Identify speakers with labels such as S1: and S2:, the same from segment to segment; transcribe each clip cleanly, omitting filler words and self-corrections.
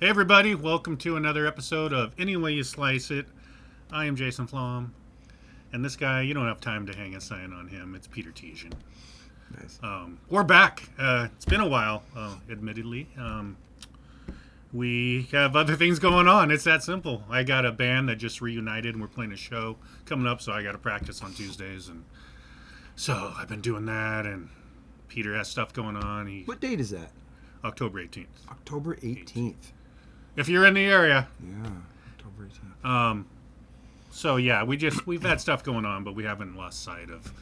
S1: Hey everybody, welcome to another episode of Any Way You Slice It. I am Jason Flom, and this guy, you don't have time to hang a sign on him. It's Peter Tesian.
S2: Nice.
S1: We're back. It's been a while, admittedly. We have other things going on. It's that simple. I got a band that just reunited, and we're playing a show coming up, so I got to practice on Tuesdays, and so I've been doing that. And Peter has stuff going on.
S2: What date is that?
S1: October 18th.
S2: October 18th.
S1: If you're in the area.
S2: Yeah, October 18th.
S1: So yeah, we've had stuff going on, but we haven't lost sight of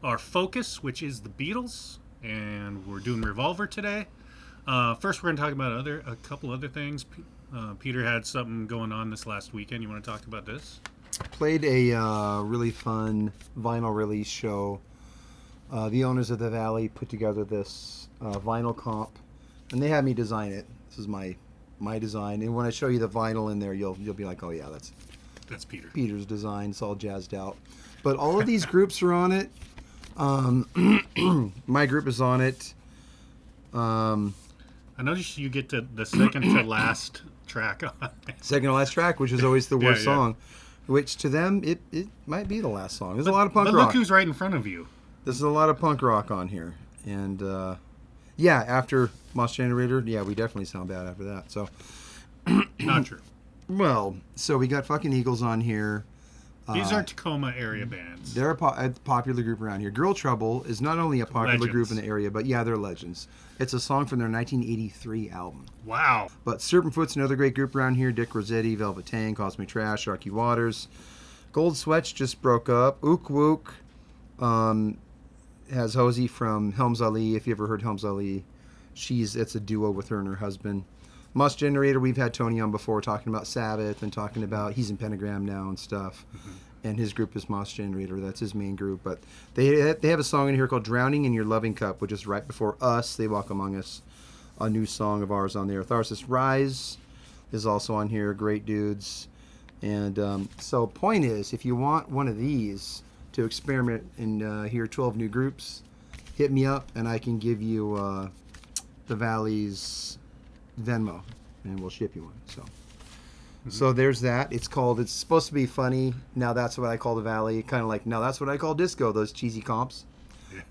S1: our focus, which is the Beatles, and we're doing Revolver today. First, we're going to talk about a couple other things. Peter had something going on this last weekend. You want to talk about this?
S2: Played a really fun vinyl release show. The owners of the Valley put together this vinyl comp, and they had me design it. This is my design, and when I show you the vinyl in there, you'll be like, oh yeah, that's
S1: Peter.
S2: Peter's design. It's all jazzed out. But all of these groups are on it. My group is on it.
S1: I noticed you get to the second to last track on it.
S2: Second to last track, which is always the worst
S1: Yeah.
S2: song, which to them it might be the last song. There's a lot of punk
S1: But
S2: rock.
S1: look who's right in front of you.
S2: There's a lot of punk rock on here, and yeah, after Moss Generator, yeah, we definitely sound bad after that. So,
S1: Not true.
S2: well, so we got fucking Eagles on here.
S1: These are Tacoma area bands.
S2: They're a popular group around here. Girl Trouble is not only a popular group in
S1: Legends.
S2: the area, but yeah, they're legends. It's a song from their 1983 album.
S1: Wow.
S2: But Serpent Foot's another great group around here. Dick Rossetti, Velvet Tang, Cosmic Trash, Sharky Waters. Gold Sweats just broke up. Ook Wook has Hosey from Helms Ali. If you ever heard Helms Ali, it's a duo with her and her husband. Moss Generator, we've had Tony on before talking about Sabbath and talking about he's in Pentagram now and stuff. Mm-hmm. And his group is Moss Generator. That's his main group. But they have a song in here called Drowning in Your Loving Cup, which is right before Us, They Walk Among Us, a new song of ours on there. Tharsis Rise is also on here. Great dudes. And so point is, if you want one of these to experiment and hear 12 new groups, hit me up and I can give you the Valley's Venmo and we'll ship you one. So there's that. It's supposed to be funny. Now that's what I call the Valley. Kind of like, now that's what I call disco, those cheesy comps.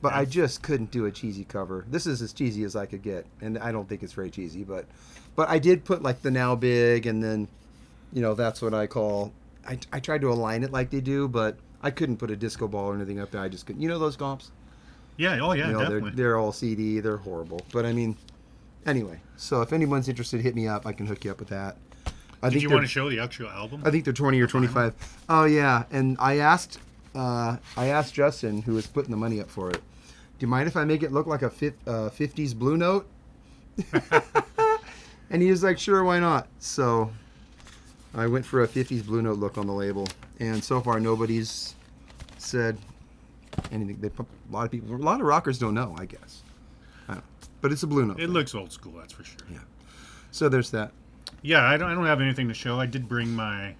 S2: But I just couldn't do a cheesy cover. This is as cheesy as I could get. And I don't think it's very cheesy. But I did put like the Now Big and then, that's what I call, I tried to align it like they do, but I couldn't put a disco ball or anything up there. I just couldn't. You know those comps?
S1: Yeah, oh yeah, definitely.
S2: They're all CD. They're horrible. But I mean, anyway. So if anyone's interested, hit me up. I can hook you up with that.
S1: Did you want to show the actual album?
S2: I think they're 20 or 25. Oh yeah, and I asked Justin, who was putting the money up for it, do you mind if I make it look like a 50s Blue Note? And he was like, sure, why not? So I went for a 50s Blue Note look on the label, and so far nobody's said anything. A lot of rockers don't know, I guess. I don't know. But it's a Blue Note.
S1: It looks old school, that's for sure.
S2: Yeah. So there's that.
S1: Yeah, I don't have anything to show. I did bring my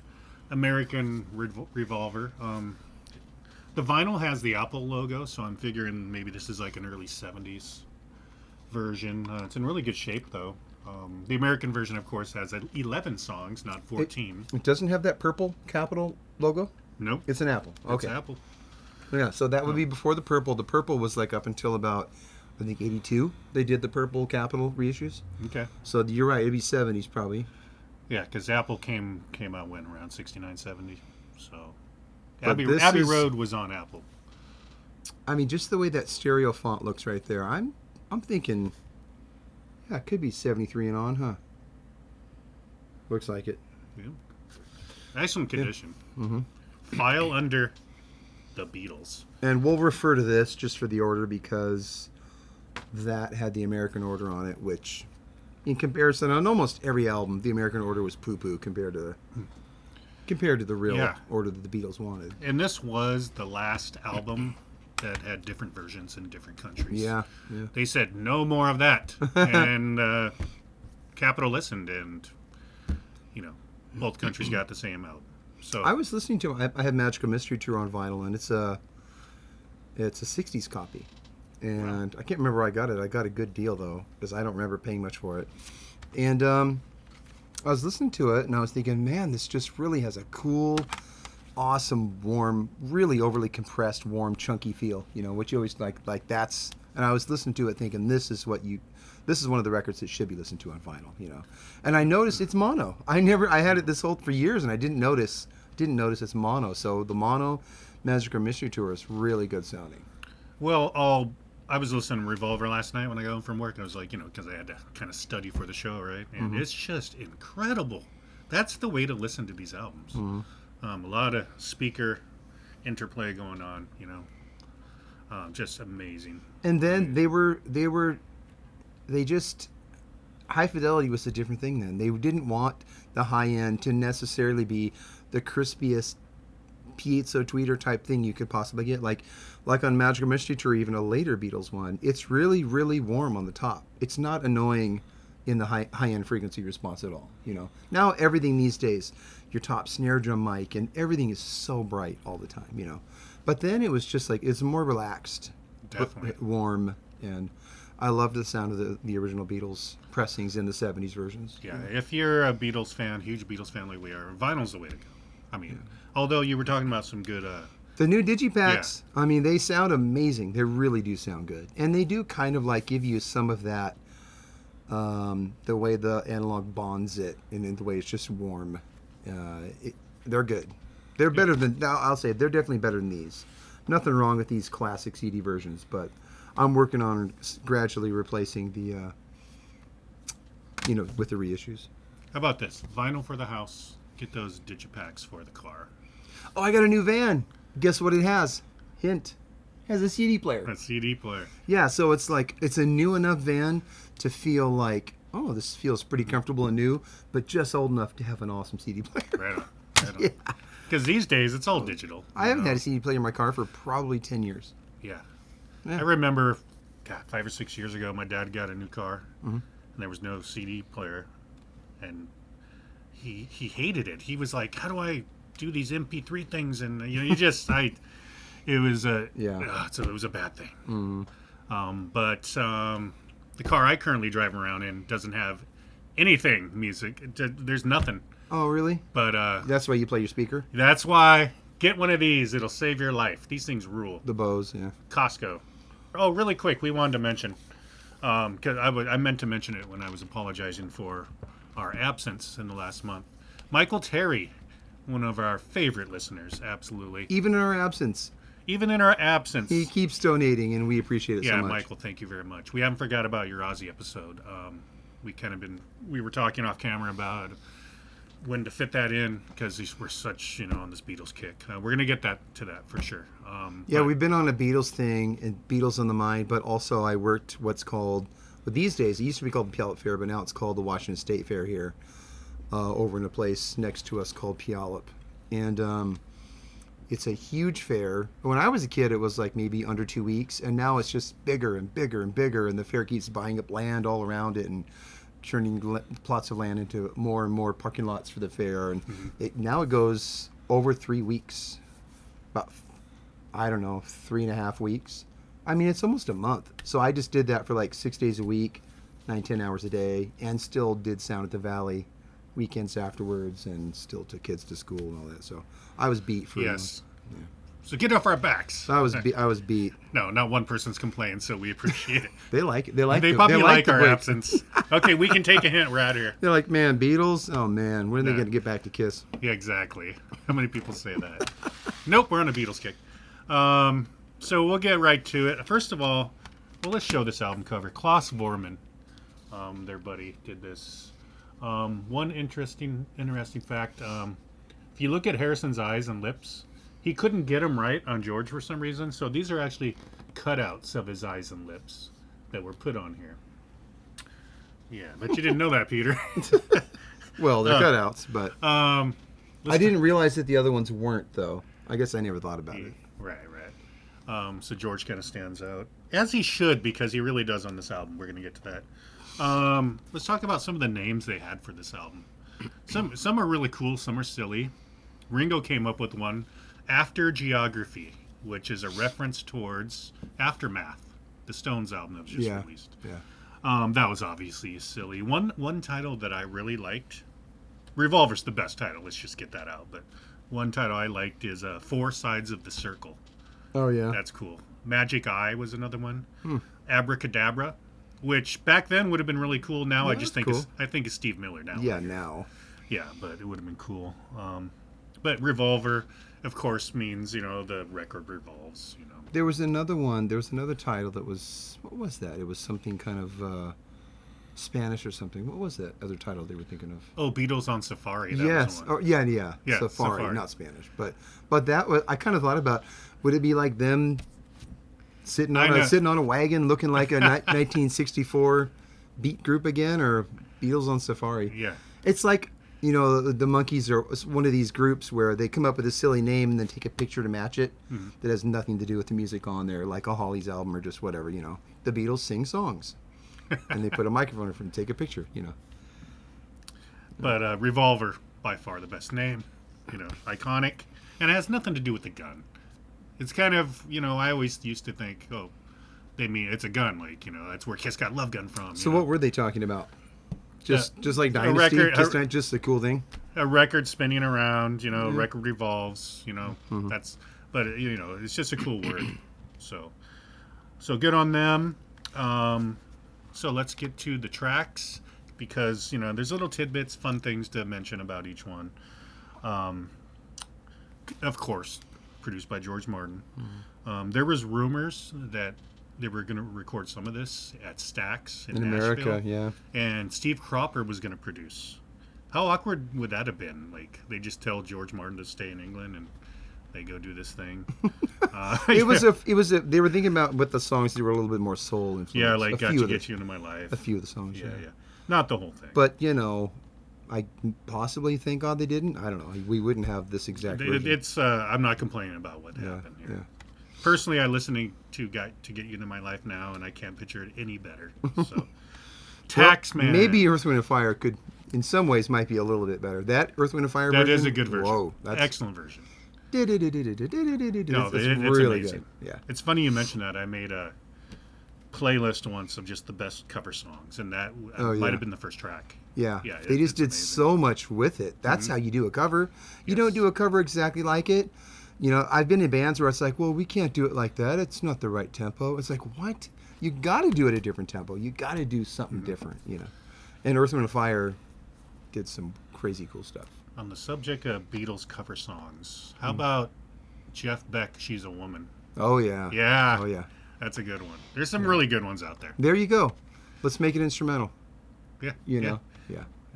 S1: American Revolver. The vinyl has the Apple logo, so I'm figuring maybe this is like an early 70s version. It's in really good shape, though. The American version, of course, has 11 songs, not 14.
S2: It doesn't have that purple capital logo?
S1: Nope.
S2: It's an Apple. Okay.
S1: It's Apple.
S2: Yeah, so that would be before the purple. The purple was like up until about, I think, 82. They did the purple capital reissues.
S1: Okay.
S2: So you're right. It'd be 70s probably.
S1: Yeah, because Apple came out when around 69, 70. So
S2: But
S1: Abbey Road was on Apple.
S2: I mean, just the way that stereo font looks right there, I'm thinking, yeah, it could be 73 and on, huh? Looks like it.
S1: Yeah. Excellent condition.
S2: Yeah. Mm-hmm.
S1: File under the Beatles.
S2: And we'll refer to this just for the order because that had the American order on it, which, in comparison, on almost every album, the American order was poo-poo compared to the real order that the Beatles wanted.
S1: And this was the last album that had different versions in different countries.
S2: Yeah.
S1: They said no more of that, and Capitol listened, and both countries got the same album. So
S2: I was listening to I had Magical Mystery Tour on vinyl, and it's a 60s copy. And I can't remember where I got it. I got a good deal, though, because I don't remember paying much for it. And I was listening to it and I was thinking, man, this just really has a cool, awesome, warm, really overly compressed, warm, chunky feel. You know, what you always like that's. And I was listening to it thinking, this is one of the records that should be listened to on vinyl. You know, and I noticed it's mono. I had it this whole for years and I didn't notice it's mono. So the mono Magical Mystery Tour is really good sounding.
S1: Well, I was listening to Revolver last night when I got home from work, and I was like, because I had to kind of study for the show, right? And it's just incredible. That's the way to listen to these albums. A lot of speaker interplay going on, just amazing.
S2: And then they just high fidelity was a different thing then. They didn't want the high end to necessarily be the crispiest piezo tweeter type thing you could possibly get. Like on Magical Mystery Tour, even a later Beatles one, it's really, really warm on the top. It's not annoying in the high end frequency response at all. Now everything these days, your top snare drum mic and everything is so bright all the time. But then it was just like it's more relaxed,
S1: Definitely
S2: warm, and I loved the sound of the original Beatles pressings in the 70s versions.
S1: Yeah, if you're a Beatles fan, huge Beatles fan like we are, vinyl's the way to go. I mean, although you were talking about some good...
S2: the new Digipacks, I mean, they sound amazing. They really do sound good. And they do kind of like give you some of that, the way the analog bonds it, and the way it's just warm. They're good. They're better than... I'll say they're definitely better than these. Nothing wrong with these classic CD versions, but I'm working on gradually replacing the, with the reissues.
S1: How about this? Vinyl for the house. Get those Digipacks for the car.
S2: Oh, I got a new van. Guess what it has? Hint. It has a CD player.
S1: A CD player.
S2: Yeah, so it's like, it's a new enough van to feel like, oh, this feels pretty comfortable and new, but just old enough to have an awesome CD player.
S1: Right on. Yeah. Because these days, it's all digital.
S2: I haven't had a CD player in my car for probably 10 years.
S1: Yeah. I remember, 5 or 6 years ago, my dad got a new car, and there was no CD player, and he hated it. He was like, how do I do these MP3 things? And, it was a bad thing. But the car I currently drive around in doesn't have anything music. There's nothing.
S2: Oh, really?
S1: But
S2: that's why you play your speaker?
S1: That's why. Get one of these. It'll save your life. These things rule.
S2: The Bose, yeah.
S1: Costco. Oh, really quick, we wanted to mention, because I meant to mention it when I was apologizing for our absence in the last month. Michael Terry, one of our favorite listeners, absolutely.
S2: Even in our absence.
S1: Even in our absence.
S2: He keeps donating, and we appreciate it so much.
S1: Yeah, Michael, thank you very much. We haven't forgot about your Aussie episode. We were talking off camera about when to fit that in, because we're such, on this Beatles kick. We're going to get to that for sure.
S2: We've been on a Beatles thing, and Beatles on the mind, but also I worked what's called, but these days, it used to be called the Puyallup Fair, but now it's called the Washington State Fair here, over in a place next to us called Puyallup. And it's a huge fair. When I was a kid, it was like maybe under 2 weeks, and now it's just bigger and bigger and bigger, and the fair keeps buying up land all around it, and turning plots of land into more and more parking lots for the fair. And now it goes over 3 weeks, about, 3.5 weeks. I mean, it's almost a month. So I just did that for like 6 days a week, 9-10 hours a day, and still did Sound at the Valley weekends afterwards, and still took kids to school and all that. So I was beat for
S1: yes. Yeah. So get off our backs.
S2: So I was beat.
S1: No, not one person's complained, so we appreciate it.
S2: They like it.
S1: They probably like our absence. Okay, we can take a hint. We're out of here.
S2: They're like, man, Beatles? Oh, man, when are they going to get back to Kiss?
S1: Yeah, exactly. How many people say that? Nope, we're on a Beatles kick. So we'll get right to it. First of all, let's show this album cover. Klaus Vormann, their buddy, did this. One interesting fact, if you look at Harrison's eyes and lips, he couldn't get them right on George for some reason, so these are actually cutouts of his eyes and lips that were put on here. Yeah, but you didn't know that, Peter.
S2: Well, they're cutouts, but I didn't realize that the other ones weren't, though. I guess I never thought about it.
S1: Right. So George kind of stands out, as he should, because he really does on this album. We're going to get to that. Let's talk about some of the names they had for this album. Some are really cool, some are silly. Ringo came up with one, After Geography, which is a reference towards Aftermath, the Stones album that was just released.
S2: Yeah.
S1: That was obviously silly. One title that I really liked Revolver's the best title. Let's just get that out. But one title I liked is Four Sides of the Circle.
S2: Oh yeah.
S1: That's cool. Magic Eye was another one. Abracadabra, which back then would have been really cool. Now
S2: Yeah,
S1: I just think
S2: cool.
S1: I think it's Steve Miller now.
S2: Yeah, now.
S1: Yeah, but it would have been cool. But Revolver, of course, means the record revolves.
S2: There was another one. There was another title that was, what was that? It was something kind of Spanish or something. What was that other title they were thinking of?
S1: Oh, Beatles on Safari. That
S2: Yes.
S1: was the one.
S2: Oh, yeah.
S1: Yeah,
S2: Safari, not Spanish. But that was, I kind of thought about, would it be like them sitting on a wagon looking like a 1964 beat group again, or Beatles on Safari?
S1: Yeah.
S2: It's like, the Monkees are one of these groups where they come up with a silly name and then take a picture to match it that has nothing to do with the music on there, like a Hollies album or just whatever, The Beatles sing songs. And they put a microphone in front and take a picture,
S1: But Revolver, by far the best name, iconic. And it has nothing to do with the gun. It's kind of, I always used to think, oh, they mean it's a gun, like, that's where Kiss got Love Gun from.
S2: So what were they talking about? Just like Dynasty,
S1: record,
S2: just a cool thing?
S1: A record spinning around, record revolves, that's, but, it's just a cool word. So good on them. So let's get to the tracks, because, there's little tidbits, fun things to mention about each one. Of course, produced by George Martin. There was rumors that they were going to record some of this at Stax in Nashville.
S2: America, yeah.
S1: And Steve Cropper was going to produce. How awkward would that have been? Like, they just tell George Martin to stay in England and they go do this thing. They were thinking about with the songs that were a little bit more soul influenced. Yeah, like Got to Get You Into My Life.
S2: A few of the songs, yeah.
S1: Not the whole thing.
S2: But, I possibly thank God they didn't. I don't know. We wouldn't have this exact version.
S1: It's I'm not complaining about what happened here. Yeah. Personally, I listening to Get You Into My Life now, and I can't picture it any better. So, Taxman.
S2: Maybe Earth, Wind & Fire could, in some ways, might be a little bit better. That Earth, Wind & Fire version?
S1: That is a good version.
S2: Whoa. That's
S1: excellent version.
S2: No,
S1: it's
S2: really
S1: amazing.
S2: good. Yeah.
S1: It's funny you mentioned that. I made a playlist once of just the best cover songs, and that might have been the first track.
S2: Yeah. They just did so much with it. That's how you do a cover. You don't do a cover exactly like it. I've been in bands where it's like, well, we can't do it like that. It's not the right tempo. It's like, what? You got to do it a different tempo. You got to do something different, And Earth, Wind & Fire did some crazy cool stuff.
S1: On the subject of Beatles cover songs, how about Jeff Beck, She's a Woman?
S2: Oh, yeah.
S1: Yeah.
S2: Oh, yeah.
S1: That's a good one. There's some really good ones out there.
S2: There you go. Let's make it instrumental.
S1: Yeah.
S2: Yeah.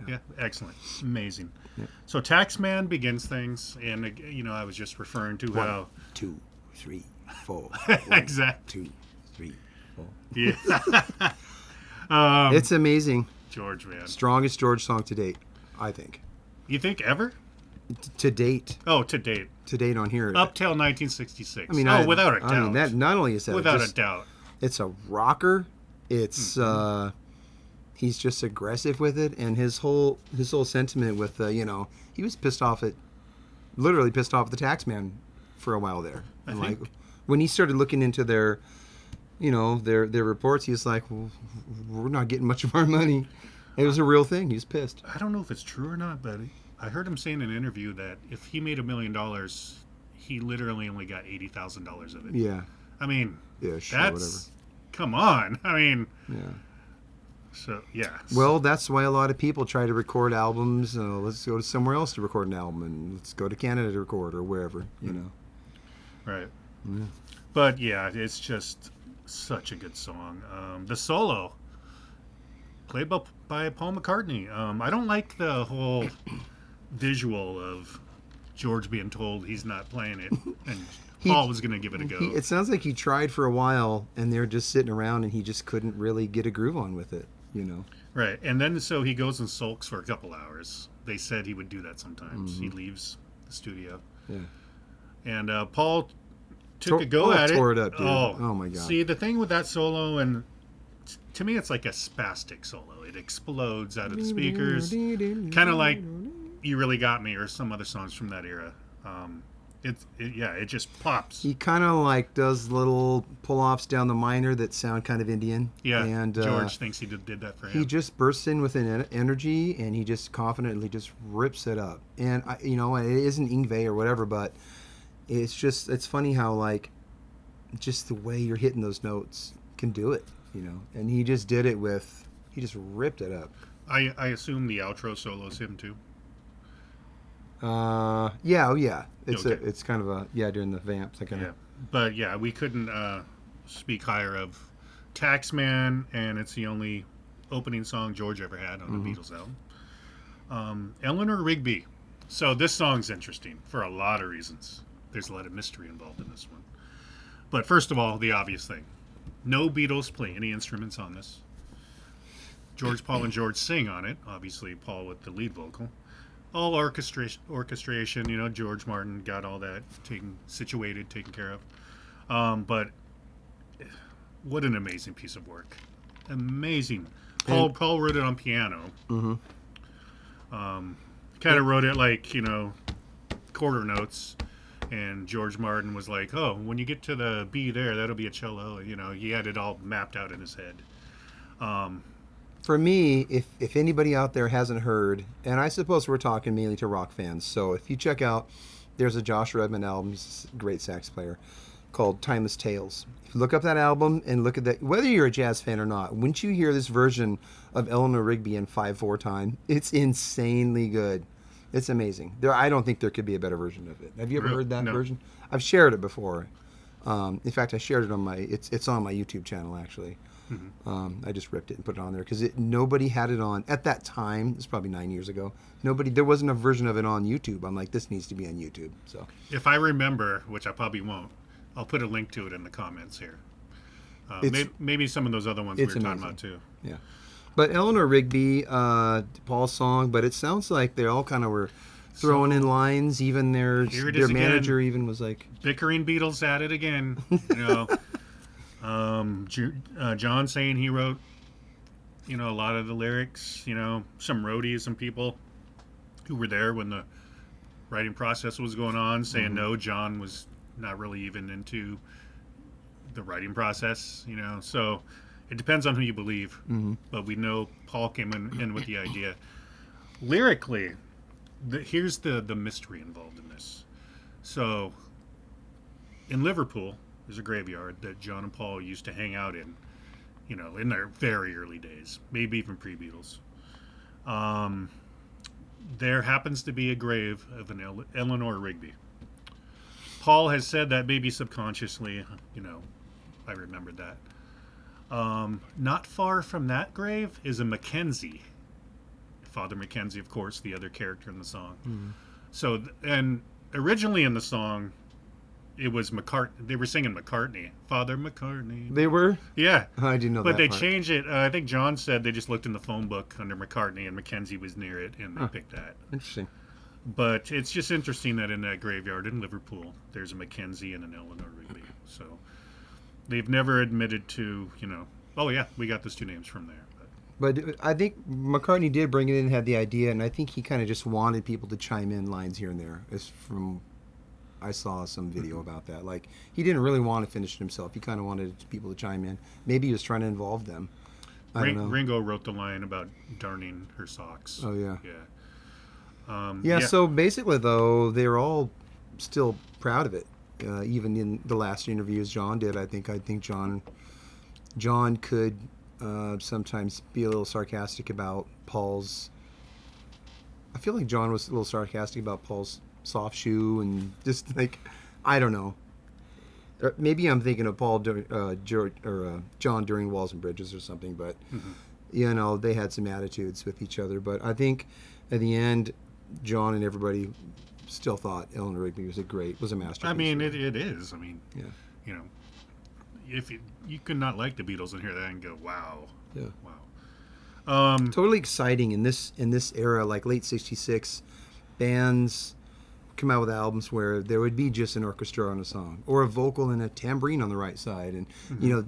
S1: Yeah, excellent. Amazing.
S2: Yeah.
S1: So Taxman begins things, and, I was just referring to how...
S2: 1, 2, 3, 4.
S1: Exactly.
S2: 2, 3, 4.
S1: Yeah.
S2: It's amazing.
S1: George, man.
S2: Strongest George song to date, I think.
S1: You think ever?
S2: To date.
S1: Oh, to date.
S2: To date on here.
S1: Up till 1966.
S2: I mean,
S1: without a doubt.
S2: I mean, that not only is that
S1: without a doubt.
S2: It's a rocker. It's he's just aggressive with it, and his whole sentiment with he was literally pissed off at the Taxman for a while there. And like when he started looking into their reports, he was like, well, we're not getting much of our money. It was a real thing. He was pissed.
S1: I don't know if it's true or not, but I heard him say in an interview that if he made $1 million, he literally only got $80,000 of it.
S2: Yeah.
S1: I mean,
S2: whatever.
S1: Come on. I mean,
S2: yeah.
S1: So yeah.
S2: Well, that's why a lot of people try to record albums. Let's go to somewhere else to record an album, and let's go to Canada to record or wherever.
S1: Right.
S2: Yeah.
S1: But yeah, it's just such a good song. The solo played by Paul McCartney. I don't like the whole visual of George being told he's not playing it, and Paul was going to give it a go.
S2: It sounds like he tried for a while, and they're just sitting around, and he just couldn't really get a groove on with it,
S1: Right, and then so he goes and sulks for a couple hours. They said he would do that sometimes. He leaves the studio.
S2: Yeah.
S1: And Paul took a go at it.
S2: Tore it up, dude.
S1: Oh
S2: my God.
S1: See, the thing with that solo, and to me, it's like a spastic solo. It explodes out of the speakers, kind of like "You Really Got Me" or some other songs from that era. It just pops.
S2: He kind of like does little pull-offs down the minor that sound kind of Indian.
S1: Yeah,
S2: And
S1: George thinks he did that for
S2: he
S1: him.
S2: just bursts in with an energy, and he just confidently just rips it up. And it isn't Yngwie or whatever, but it's funny how like just the way you're hitting those notes can do it. And he just did it he just ripped it up.
S1: I assume the outro solo's him too.
S2: Yeah, oh yeah.
S1: Okay.
S2: It's kind of during the vamps.
S1: But yeah, we couldn't speak higher of Taxman, and it's the only opening song George ever had on the Beatles album. Eleanor Rigby. So this song's interesting for a lot of reasons. There's a lot of mystery involved in this one. But first of all, the obvious thing. No Beatles play any instruments on this. George, Paul, and George sing on it. Obviously, Paul with the lead vocal. All orchestration, George Martin got all that taken care of. But what an amazing piece of work. Amazing. Paul wrote it on piano.
S2: Mm-hmm.
S1: Kind of wrote it like, quarter notes. And George Martin was like, oh, when you get to the B there, that'll be a cello. He had it all mapped out in his head.
S2: For me, if anybody out there hasn't heard, and I suppose we're talking mainly to rock fans, so if you check out, there's a Josh Redman album, he's a great sax player, called Timeless Tales. If you look up that album and look at that, whether you're a jazz fan or not, once you hear this version of Eleanor Rigby in 5/4 time, it's insanely good. It's amazing. I don't think there could be a better version of it. Have you ever heard that version? I've shared it before. In fact, I shared it on it's on my YouTube channel actually. Mm-hmm. I just ripped it and put it on there because nobody had it on at that time. It's probably 9 years ago. There wasn't a version of it on YouTube. I'm like, this needs to be on YouTube. So if
S1: I remember, which I probably won't, I'll put a link to it in the comments here. Maybe some of those other ones we were talking about too.
S2: Yeah, but Eleanor Rigby, Paul's song, but it sounds like they all kind of were throwing in lines. Even their manager even was like,
S1: bickering Beatles at it again. John saying he wrote, a lot of the lyrics, some roadies, some people who were there when the writing process was going on saying no, John was not really even into the writing process, so it depends on who you believe. But we know Paul came in with the idea. Lyrically, here's the mystery involved in this. So in Liverpool, there's a graveyard that John and Paul used to hang out in, in their very early days, maybe even pre-Beatles. There happens to be a grave of an Eleanor Rigby. Paul has said that maybe subconsciously, I remembered that. Not far from that grave is a Mackenzie. Father Mackenzie, of course, the other character in the song. Mm-hmm. So, and originally in the song, it was McCartney. They were singing McCartney. Father McCartney.
S2: They were?
S1: Yeah.
S2: I didn't know
S1: but
S2: that. But
S1: they
S2: part.
S1: changed it. I think John said they just looked in the phone book under McCartney and Mackenzie was near it and they picked that.
S2: Interesting.
S1: But it's just interesting that in that graveyard in Liverpool, there's a Mackenzie and an Eleanor Rigby. So they've never admitted to, oh yeah, we got those two names from there.
S2: But I think McCartney did bring it in and had the idea, and I think he kind of just wanted people to chime in lines here and there. I saw some video about that. Like, he didn't really want to finish it himself. He kind of wanted people to chime in. Maybe he was trying to involve them. I don't know.
S1: Ringo wrote the line about darning her socks.
S2: Oh, yeah.
S1: Yeah.
S2: So basically, though, they're all still proud of it. Even in the last interviews John did, I think John could sometimes be a little sarcastic about Paul's... I feel like John was a little sarcastic about Paul's soft shoe and just like, I don't know. Maybe I'm thinking of Paul John during Walls and Bridges or something, but they had some attitudes with each other. But I think at the end, John and everybody still thought Eleanor Rigby was a masterpiece.
S1: I mean, it is. I mean,
S2: yeah.
S1: If you could not like the Beatles and hear that and go, wow,
S2: yeah,
S1: wow.
S2: Totally exciting in this era, like late '66, bands come out with albums where there would be just an orchestra on a song or a vocal and a tambourine on the right side, and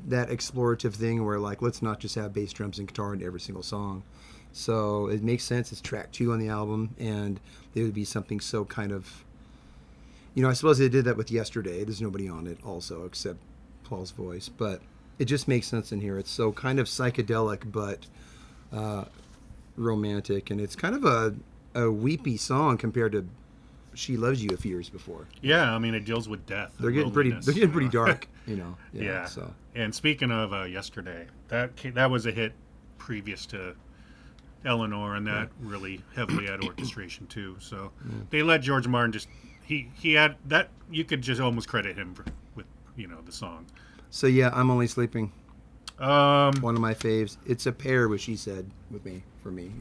S2: that explorative thing where like, let's not just have bass, drums, and guitar in every single song. So it makes sense. It's track 2 on the album, and there would be something so kind of I suppose they did that with Yesterday. There's nobody on it also except Paul's voice, but it just makes sense in here. It's so kind of psychedelic, but romantic, and it's kind of a weepy song compared to She Loves You a few years before.
S1: Yeah, I mean, it deals with death.
S2: They're getting pretty dark,
S1: Yeah.
S2: So
S1: And speaking of Yesterday, that was a hit previous to Eleanor, and that really heavily had orchestration too. So they let George Martin just he had that. You could just almost credit him with the song.
S2: So yeah, I'm Only Sleeping.
S1: One
S2: of my faves. It's a pair with She Said for me.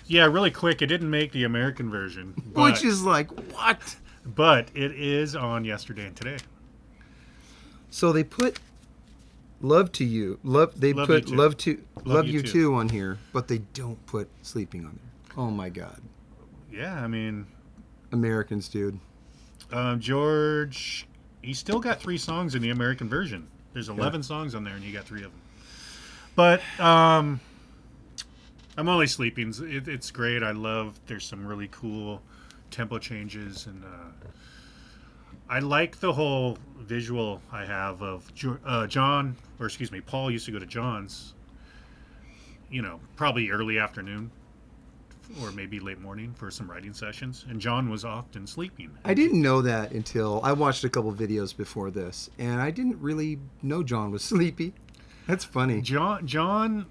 S1: Yeah, really quick. It didn't make the American version,
S2: Which is like what?
S1: But it is on Yesterday and Today.
S2: So they put Love to You. They put Love You Too on here, but they don't put Sleeping on there. Oh my God.
S1: Yeah, I mean,
S2: Americans, dude.
S1: George, he still got 3 songs in the American version. There's 11 songs on there, and you got 3 of them. But I'm Only Sleeping. It's great. I love. There's some really cool tempo changes, and I like the whole visual I have of Paul used to go to John's. Probably early afternoon, or maybe late morning for some writing sessions, and John was often sleeping.
S2: I didn't know that until I watched a couple videos before this, and I didn't really know John was sleepy. That's funny.
S1: John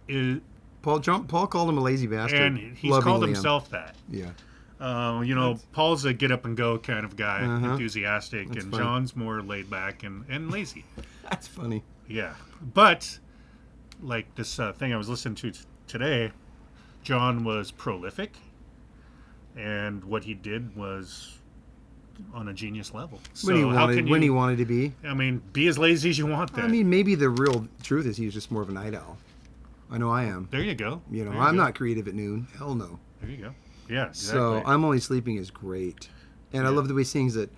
S1: is
S2: Paul called him a lazy bastard,
S1: and he's called himself that.
S2: Yeah.
S1: Paul's a get up and go kind of guy, enthusiastic,
S2: That's
S1: and
S2: funny.
S1: John's more laid back and lazy.
S2: That's funny.
S1: Yeah, but like this thing I was listening to today, John was prolific, and what he did was on a genius level. So
S2: when he wanted to be.
S1: I mean, be as lazy as you want. Then.
S2: I mean, maybe the real truth is he's just more of a night owl. I know I am.
S1: There you go.
S2: I'm not creative at noon. Hell no.
S1: There you go. Yeah. Exactly.
S2: So I'm Only Sleeping is great, and I love the way he sings it.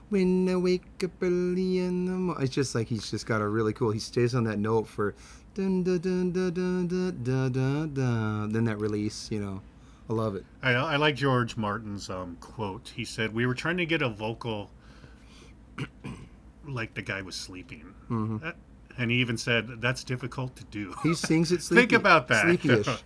S2: When I wake up early in the morning, it's just like he's just got a really cool. He stays on that note for dun dun dun dun dun dun dun dun dun. Then that release, I love it.
S1: I like George Martin's quote. He said, "We were trying to get a vocal like the guy was sleeping."
S2: Mm-hmm.
S1: And he even said, "That's difficult to do."
S2: He sings it sleepy.
S1: Think about that.
S2: Sleepyish.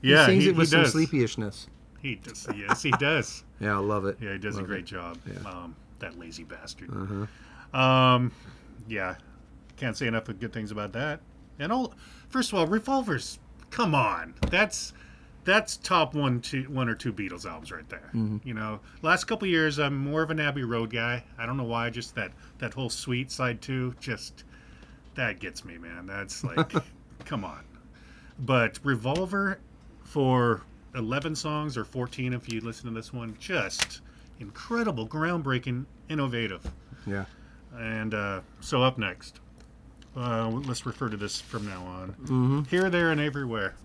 S1: Yeah,
S2: he sings it with some
S1: does.
S2: Sleepyishness.
S1: He does. Yes, he does.
S2: Yeah, I love it.
S1: Yeah, he does
S2: love
S1: a great
S2: it.
S1: job.
S2: Yeah.
S1: That lazy bastard.
S2: Uh-huh.
S1: Yeah, can't say enough of good things about that. And first of all, Revolvers. Come on, that's top one or two Beatles albums right there.
S2: Mm-hmm.
S1: Last couple of years, I'm more of an Abbey Road guy. I don't know why. Just that whole Sweet side 2, just that gets me, man. That's like, come on. But Revolver, for 11 songs or 14 if you listen to this one, just incredible, groundbreaking, innovative.
S2: Yeah.
S1: And so up next, let's refer to this from now on.
S2: Mm-hmm.
S1: Here, There, and Everywhere.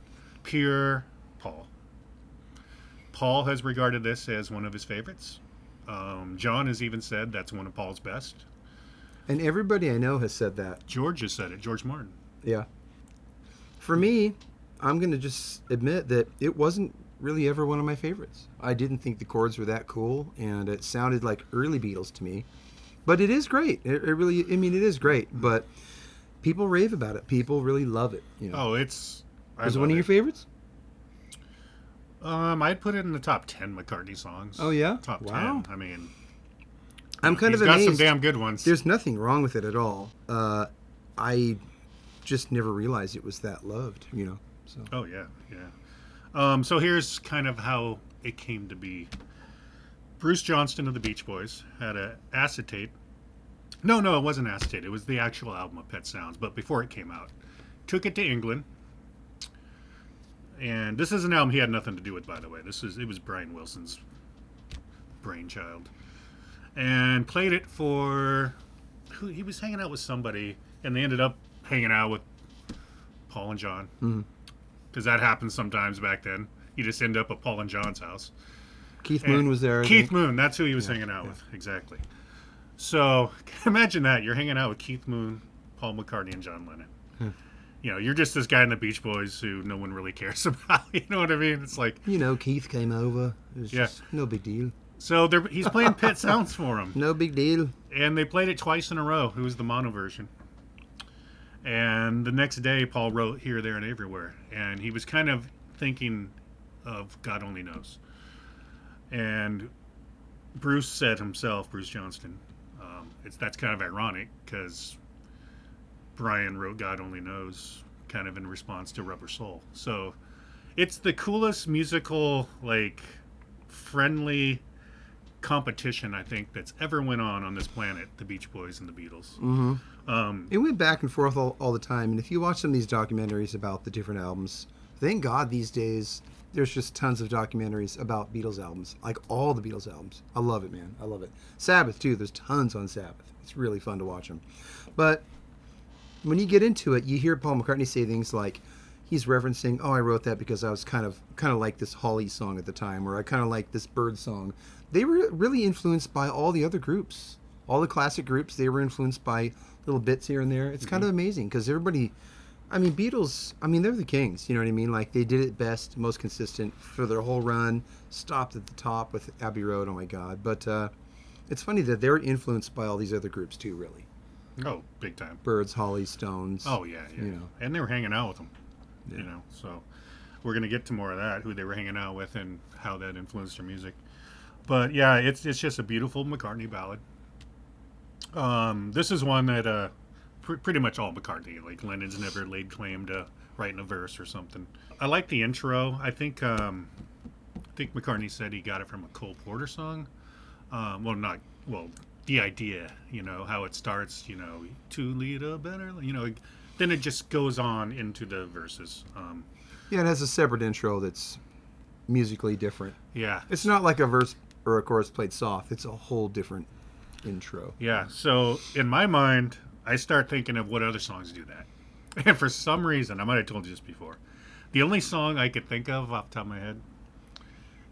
S1: Pure Paul. Paul has regarded this as one of his favorites. John has even said that's one of Paul's best.
S2: And everybody I know has said that.
S1: George has said it. George Martin.
S2: Yeah. For me, I'm going to just admit that it wasn't really ever one of my favorites. I didn't think the chords were that cool, and it sounded like early Beatles to me. But it is great. It really, I mean, it is great. But people rave about it. People really love it.
S1: Oh,
S2: Is it one of your favorites?
S1: I'd put it in the top 10 McCartney songs.
S2: Oh, yeah?
S1: Top
S2: Wow.
S1: 10. I mean,
S2: I'm kind of
S1: he's
S2: amazed.
S1: got some damn good ones.
S2: There's nothing wrong with it at all. I just never realized it was that loved, So.
S1: Oh, yeah. So here's kind of how it came to be. Bruce Johnston of the Beach Boys had a acetate. No, it wasn't acetate. It was the actual album of Pet Sounds, but before it came out. Took it to England. And this is an album he had nothing to do with, by the way. It was Brian Wilson's brainchild. And played it for... He was hanging out with somebody, and they ended up hanging out with Paul and John.
S2: Mm-hmm.
S1: Because that happened sometimes back then. You just end up at Paul and John's house.
S2: Keith Moon was there.
S1: Keith Moon, that's who he was hanging out with. Exactly. So, imagine that. You're hanging out with Keith Moon, Paul McCartney, and John Lennon. You're just this guy in the Beach Boys who no one really cares about. You know what I mean? It's like...
S2: Keith came over. It was just no big deal.
S1: So he's playing Pet Sounds for him.
S2: No big deal.
S1: And they played it twice in a row. It was the mono version. And the next day, Paul wrote Here, There, and Everywhere. And he was kind of thinking of God Only Knows. And Bruce said himself, Bruce Johnston, that's kind of ironic because Brian wrote God Only Knows kind of in response to Rubber Soul. So it's the coolest musical, like, friendly competition I think that's ever went on this planet, the Beach Boys and the Beatles.
S2: It went back and forth all the time, and if you watch some of these documentaries about the different albums, thank God these days there's just tons of documentaries about Beatles albums, like all the Beatles albums. I love it, man. I love it. Sabbath too, there's tons on Sabbath. It's really fun to watch them. But when you get into it, you hear Paul McCartney say things like he's referencing, I wrote that because I was kind of like this Holly song at the time, or I kind of like this Bird song. They were really influenced by all the other groups, all the classic groups. They were influenced by little bits here and there. It's kind of amazing because everybody, Beatles, they're the kings, you know what I mean? Like, they did it best, most consistent for their whole run, stopped at the top with Abbey Road, oh my God. But it's funny that they're influenced by all these other groups too, really.
S1: Oh, big time.
S2: Birds, Holly, Stones.
S1: Oh, yeah.
S2: You know.
S1: And they were hanging out with them,
S2: Yeah.
S1: So we're going to get to more of that, who they were hanging out with and how that influenced their music. But, yeah, it's just a beautiful McCartney ballad. This is one that pretty much all McCartney, like Lennon's never laid claim to writing a verse or something. I like the intro. I think McCartney said he got it from a Cole Porter song. The idea, how it starts, to lead a better, then it just goes on into the verses.
S2: Yeah, it has a separate intro that's musically different.
S1: Yeah.
S2: It's not like a verse or a chorus played soft. It's a whole different intro.
S1: Yeah, so in my mind, I start thinking of what other songs do that. And for some reason, I might have told you this before, the only song I could think of off the top of my head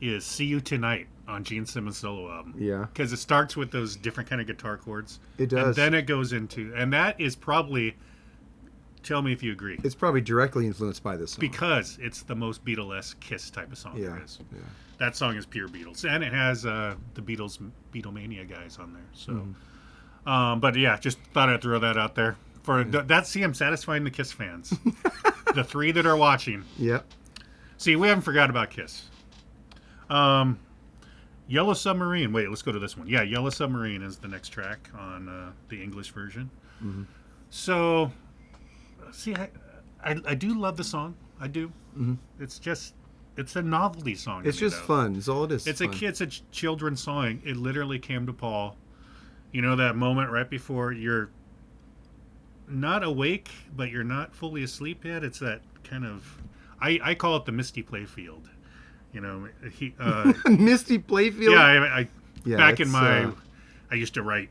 S1: is See You Tonight on Gene Simmons' solo album.
S2: Yeah.
S1: Because it starts with those different kind of guitar chords.
S2: It does.
S1: And then it goes into, and that is probably, tell me if you agree.
S2: It's probably directly influenced by this song.
S1: Because it's the most Beatlesque Kiss type of song there is.
S2: Yeah.
S1: That song is pure Beatles. And it has the Beatles, Beatlemania guys on there. So, but yeah, just thought I'd throw that out there. I'm satisfying the Kiss fans. The three that are watching.
S2: Yep.
S1: See, we haven't forgot about Kiss. Yellow Submarine. Wait, let's go to this one. Yeah, Yellow Submarine is the next track on the English version. Mm-hmm. So, see, I do love the song. I do. Mm-hmm. It's a novelty song.
S2: It's just fun. It's all it is.
S1: It's a children's song. It literally came to Paul. That moment right before you're not awake, but you're not fully asleep yet. It's that kind of, I call it the Misty Playfield.
S2: Misty Playfield.
S1: Yeah, back in my, I used to write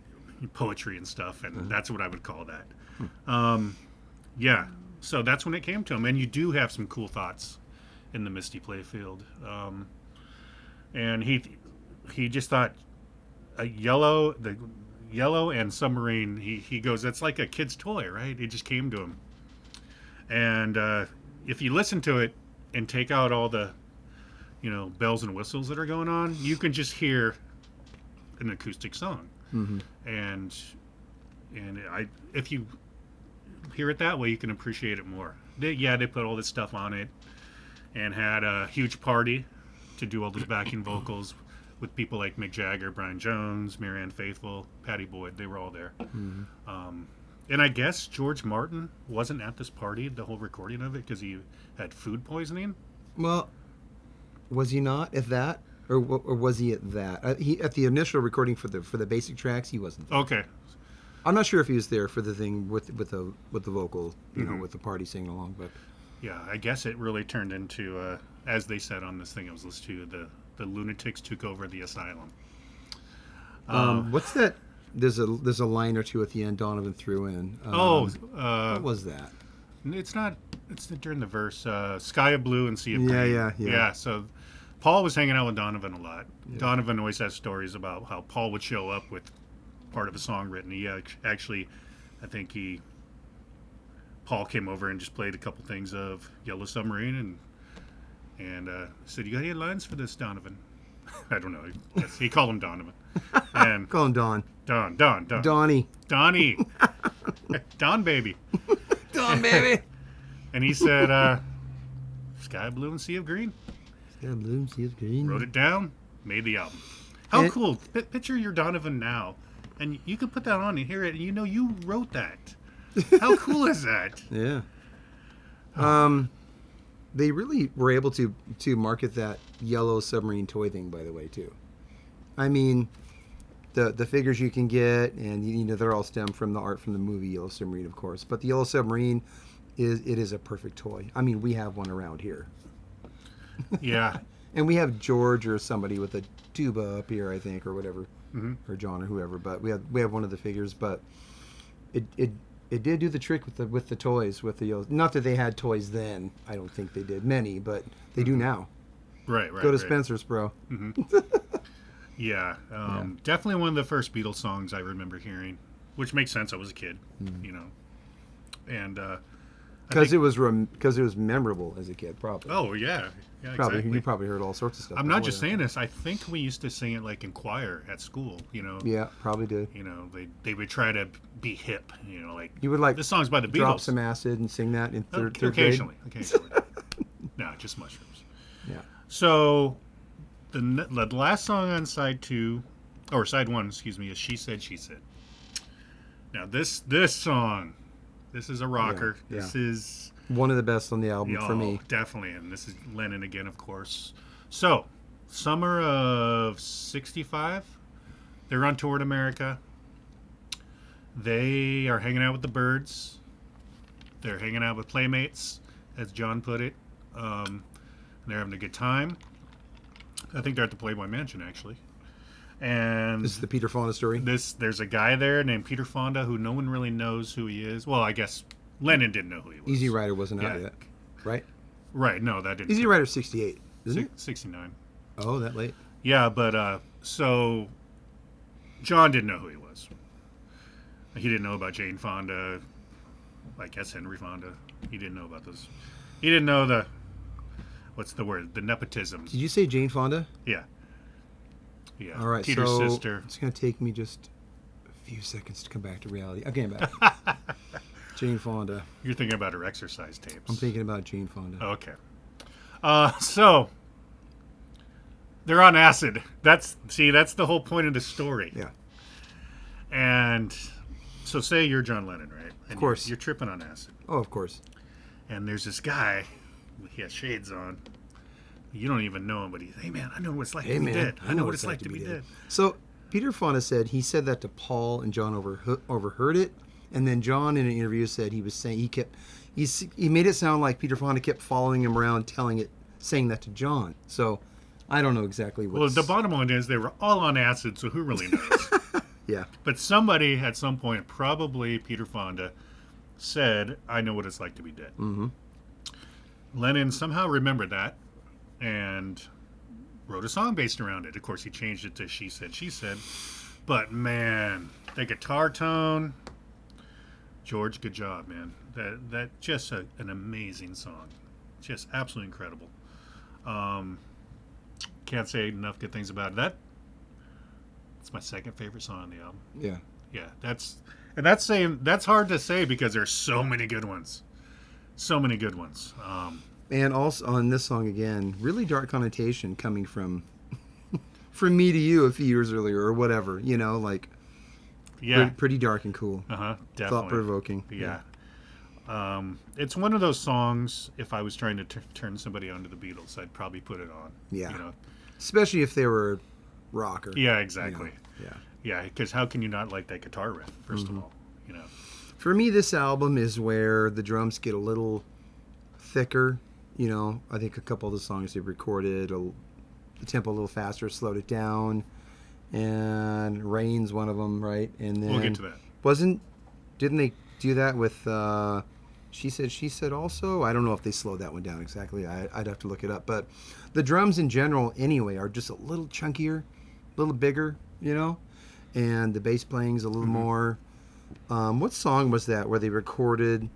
S1: poetry and stuff, and that's what I would call that. Yeah, so that's when it came to him, and you do have some cool thoughts in the Misty Playfield, and he just thought the yellow and submarine. He goes, that's like a kid's toy, right? It just came to him, and if you listen to it and take out all the bells and whistles that are going on, you can just hear an acoustic song. Mm-hmm. And if you hear it that way, you can appreciate it more. They put all this stuff on it and had a huge party to do all those backing vocals with people like Mick Jagger, Brian Jones, Marianne Faithfull, Pattie Boyd. They were all there. Mm-hmm. And I guess George Martin wasn't at this party, the whole recording of it, because he had food poisoning.
S2: Well, was he not at that, or was he at that? He at the initial recording for the basic tracks, he wasn't there.
S1: Okay.
S2: I'm not sure if he was there for the thing with the vocal, with the party singing along, but
S1: yeah, I guess it really turned into, as they said on this thing I was listening to, the lunatics took over the asylum.
S2: What's that? There's a line or two at the end Donovan threw in. What was that?
S1: It's not. It's during the verse. Sky of blue and sea of green.
S2: Yeah.
S1: So Paul was hanging out with Donovan a lot. Yeah. Donovan always has stories about how Paul would show up with part of a song written. He actually, I think Paul came over and just played a couple things of Yellow Submarine and said, "You got any lines for this, Donovan?" I don't know. Yes, he called him Donovan. And
S2: Call him Don.
S1: Don.
S2: Donnie.
S1: Donnie. Don baby.
S2: Don, baby.
S1: And he said, Sky Blue and Sea of Green.
S2: Sky blue, sea of green.
S1: Wrote it down, made the album. How
S2: And-
S1: cool. Picture your Donovan now. And you could put that on and hear it, and you know you wrote that. How cool is that?
S2: Yeah. They really were able to market that yellow submarine toy thing, by the way, too. I mean, the figures you can get, and you know they're all stem from the art from the movie Yellow Submarine, of course. But the Yellow Submarine is a perfect toy. I mean, we have one around here,
S1: Yeah.
S2: and we have George or somebody with a tuba up here, I think, or whatever,
S1: Mm-hmm.
S2: or John or whoever. But we have one of the figures, but it did do the trick with the toys with the yellow. Not that they had toys then. I don't think they did many, but they do now.
S1: Right.
S2: Go to Spencer's, bro.
S1: Yeah, definitely one of the first Beatles songs I remember hearing, which makes sense. I was a kid, you know, and
S2: Because it was memorable as a kid, probably.
S1: oh yeah,
S2: probably
S1: exactly.
S2: you probably heard all sorts of stuff.
S1: I'm not
S2: before
S1: just
S2: that.
S1: saying this. I think we used to sing it like in choir at school. You know,
S2: Yeah, probably did.
S1: you know, they would try to be hip. You know, like
S2: You would like
S1: this song's by the
S2: drop
S1: Beatles.
S2: some acid and sing that in third grade.
S1: Occasionally. No, just mushrooms.
S2: Yeah.
S1: So the last song on side 2, or side 1, excuse me, is She Said, She Said. Now this song, this is a rocker.
S2: Yeah,
S1: This is
S2: One of the best on the album for me.
S1: definitely, and this is Lennon again, of course. So summer of '65, they're on tour in America. They are hanging out with the Byrds. They're hanging out with Playmates, as John put it. They're having a good time. I think they're at the Playboy Mansion, actually. And
S2: This is the Peter Fonda story.
S1: there's a guy there named Peter Fonda who no one really knows who he is. Well, I guess Lennon didn't know who he was.
S2: Easy Rider wasn't out
S1: Yeah.
S2: yet, right?
S1: Right, no, that didn't.
S2: Easy Rider 68, isn't it?
S1: 69.
S2: Oh, that late.
S1: Yeah, but so John didn't know who he was. He didn't know about Jane Fonda. I guess Henry Fonda. He didn't know about this. He didn't know the what's the word? The nepotism.
S2: Did you say Jane Fonda?
S1: Yeah. Yeah.
S2: All right,
S1: Peter's
S2: so
S1: sister.
S2: it's going to take me just a few seconds to come back to reality. I'm getting back. Jane Fonda.
S1: You're thinking about her exercise tapes.
S2: I'm thinking about Jane Fonda.
S1: Okay. So they're on acid. That's the whole point of the story.
S2: Yeah.
S1: And so say you're John Lennon, right? And
S2: Of course.
S1: You're tripping on acid.
S2: Oh, of course.
S1: And there's this guy, he has shades on. You don't even know him, but he's, hey man, I know what it's like
S2: Hey
S1: to be
S2: man,
S1: dead. I know what it's like to be dead.
S2: So Peter Fonda said he said that to Paul, and John overheard it, and then John in an interview said he was saying he made it sound like Peter Fonda kept following him around, saying that to John. So I don't know exactly what.
S1: Well, the bottom line is they were all on acid, so who really knows?
S2: Yeah.
S1: But somebody at some point, probably Peter Fonda, said, I know what it's like to be dead.
S2: Mm-hmm.
S1: Lennon somehow remembered that and wrote a song based around it. Of course, he changed it to She Said, She Said. But man, the guitar tone, George, good job, man. That just an amazing song. Just absolutely incredible. Can't say enough good things about it. That's my second favorite song on the album.
S2: Yeah.
S1: Yeah, that's hard to say because there's so many good ones. So many good ones.
S2: And also on this song again, really dark connotation coming from me to you a few years earlier or whatever, like
S1: Yeah.
S2: pretty dark and cool.
S1: Definitely.
S2: Thought provoking.
S1: Yeah. It's one of those songs, if I was trying to turn somebody onto the Beatles, I'd probably put it on.
S2: Yeah. Especially if they were rocker.
S1: Yeah, exactly.
S2: Yeah.
S1: Yeah, because how can you not like that guitar riff, 1st of all?
S2: For me, this album is where the drums get a little thicker. I think a couple of the songs they've recorded, the tempo a little faster, slowed it down. And Rain's one of them, right? And then
S1: We'll get to that.
S2: Didn't they do that with She Said also? I don't know if they slowed that one down exactly. I'd have to look it up. But the drums in general, anyway, are just a little chunkier, a little bigger, and the bass playing's a little more. What song was that where they recorded?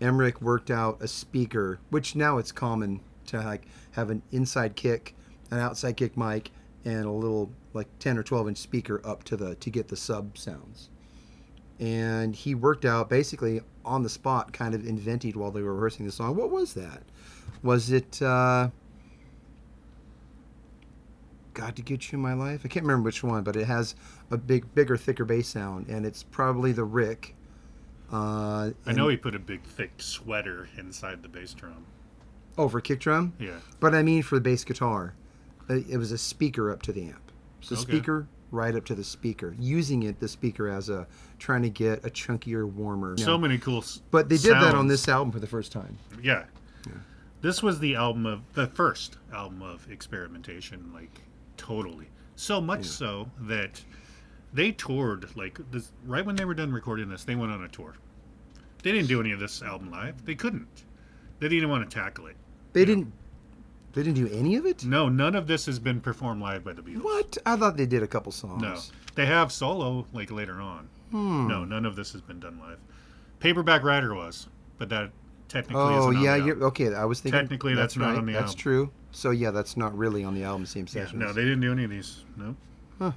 S2: Emmerich worked out a speaker, which now it's common to have an inside kick an outside kick mic, and a little like 10 or 12-inch speaker up to get the sub sounds. And he worked out basically on the spot, kind of invented while they were rehearsing the song. What was that? Was it God to Get You in My Life? I can't remember which one, but it has a bigger, thicker bass sound, and it's probably the Rick.
S1: I know he put a big, thick sweater inside the bass drum.
S2: Oh, for kick drum?
S1: Yeah.
S2: But I mean for the bass guitar. It was a speaker up to the amp. So speaker right up to the speaker. Using the speaker as trying to get a chunkier, warmer.
S1: So many cool
S2: But they did that on
S1: sounds.
S2: this album for the first time.
S1: Yeah. This was the first album of experimentation, like, totally. So much so that they toured, like, this, right when they were done recording this, they went on a tour. They didn't do any of this album live. They couldn't. They didn't want to tackle it.
S2: They didn't do any of it?
S1: No, none of this has been performed live by the Beatles.
S2: What? I thought they did a couple songs.
S1: No. They have solo, like, later on. No, none of this has been done live. Paperback Writer was, but that technically isn't on the album.
S2: Okay. I was thinking.
S1: Technically, that's not on the
S2: That's
S1: album.
S2: true. So, yeah, that's not really on the album, same
S1: Yeah,
S2: sessions.
S1: no, they didn't do any of these. Nope.
S2: Huh.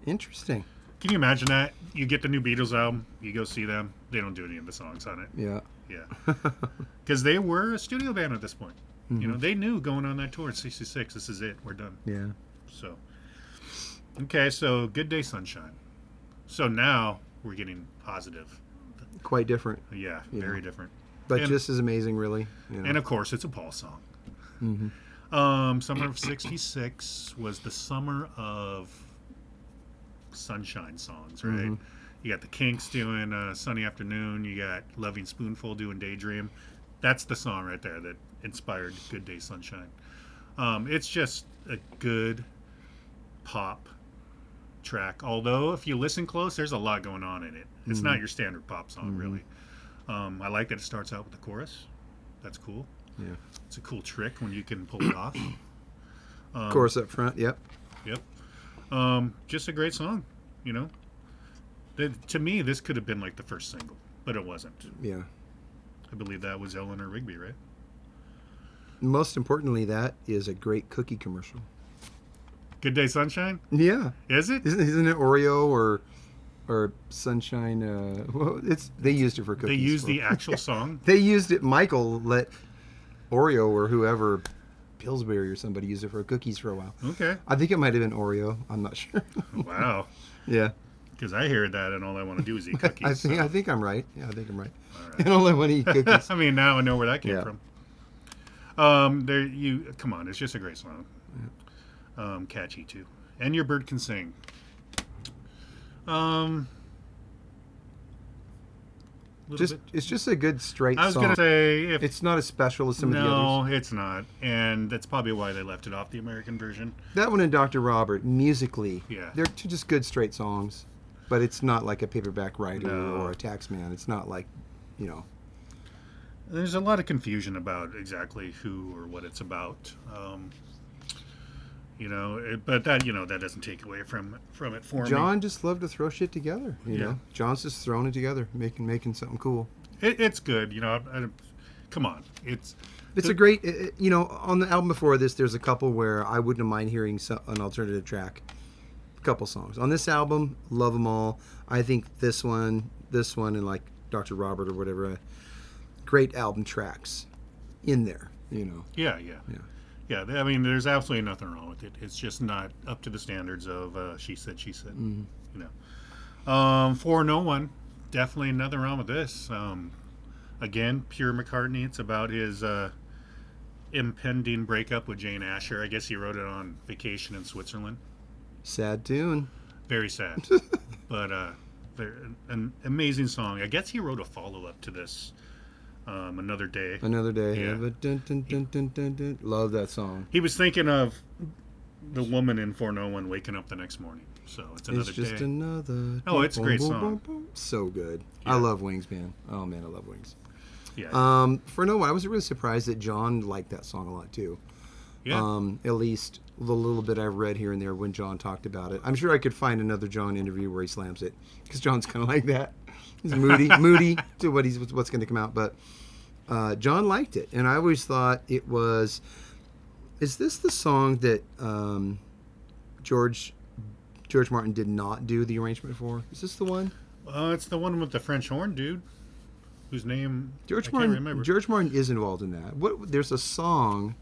S2: Interesting.
S1: Can you imagine that? You get the new Beatles album, you go see them, they don't do any of the songs on it.
S2: Yeah.
S1: Yeah. Because they were a studio band at this point. You know, they knew going on that tour in 66, this is it, we're done.
S2: Yeah.
S1: So, okay, so Good Day Sunshine. So now we're getting positive.
S2: Quite different.
S1: Yeah, very different.
S2: But
S1: And-
S2: just as amazing, really. You know.
S1: And of course, it's a Paul song. Summer of 66 was the summer of sunshine songs, right? You got the Kinks doing Sunny Afternoon. You got Loving Spoonful doing Daydream. That's the song right there that inspired Good Day Sunshine. It's just a good pop track. Although, if you listen close, there's a lot going on in it. It's not your standard pop song, really. I like that it starts out with the chorus. That's cool.
S2: Yeah.
S1: It's a cool trick when you can pull it off.
S2: Chorus up front, yep.
S1: Yep. Just a great song, you know. To me, this could have been like the first single, but it wasn't.
S2: Yeah.
S1: I believe that was Eleanor Rigby, right?
S2: Most importantly, that is a great cookie commercial.
S1: Good Day Sunshine?
S2: Yeah.
S1: Is it?
S2: Isn't it Oreo or Sunshine? Well, they used it for cookies.
S1: They used the actual song?
S2: They used it. Michael let Oreo or whoever, Pillsbury or somebody, use it for cookies for a while.
S1: Okay.
S2: I think it might have been Oreo. I'm not sure.
S1: Wow.
S2: Yeah.
S1: Because I hear that and all I want to do is eat cookies.
S2: I think I'm right. Yeah, I think I'm right.
S1: All right.
S2: And all I want to eat cookies.
S1: I mean, now I know where that came
S2: Yeah.
S1: from. Come on, it's just a great song. Catchy too. And Your Bird Can Sing.
S2: It's just a good straight
S1: I was
S2: song.
S1: gonna say if
S2: It's not as special as some of the others.
S1: no, it's not, and that's probably why they left it off the American version.
S2: That one and Dr. Robert, musically,
S1: Yeah.
S2: they're just good straight songs. But it's not like a Paperback Writer
S1: No.
S2: or a Taxman. It's not like, you know.
S1: There's a lot of confusion about exactly who or what it's about. But that doesn't take away from it for me.
S2: John just loved to throw shit together. You
S1: Yeah.
S2: know, John's just throwing it together, making something cool.
S1: It's good. Come on,
S2: It's a great. On the album before this, there's a couple where I wouldn't mind hearing an alternative track. A couple songs on this album, love them all. I think this one, and like Dr. Robert or whatever, great album tracks in there. You know.
S1: Yeah. I mean, there's absolutely nothing wrong with it. It's just not up to the standards of She Said, She Said. For No One, definitely nothing wrong with this. Again, pure McCartney. It's about his impending breakup with Jane Asher. I guess he wrote it on vacation in Switzerland.
S2: Sad tune.
S1: Very sad, but an amazing song. I guess he wrote a follow-up to this, Another Day.
S2: Another Day.
S1: Yeah.
S2: Have a dun, dun, dun, dun, dun, dun. Love that song.
S1: He was thinking of the woman in For No One waking up the next morning. So it's another
S2: It's just
S1: day.
S2: another.
S1: Oh, it's a great
S2: boom,
S1: song.
S2: boom, boom. So good.
S1: Yeah.
S2: I love Wings, man. Oh man, I love Wings.
S1: Yeah.
S2: For No One, I was really surprised that John liked that song a lot too.
S1: Yeah.
S2: At least the little bit I've read here and there when John talked about it. I'm sure I could find another John interview where he slams it, because John's kind of like that. He's moody to what's going to come out. But John liked it, and I always thought it was Is this the song that George Martin did not do the arrangement for? Is this the one?
S1: It's the one with the French horn dude, whose name I
S2: George
S1: can't
S2: Martin.
S1: remember.
S2: George Martin is involved in that. What? There's a song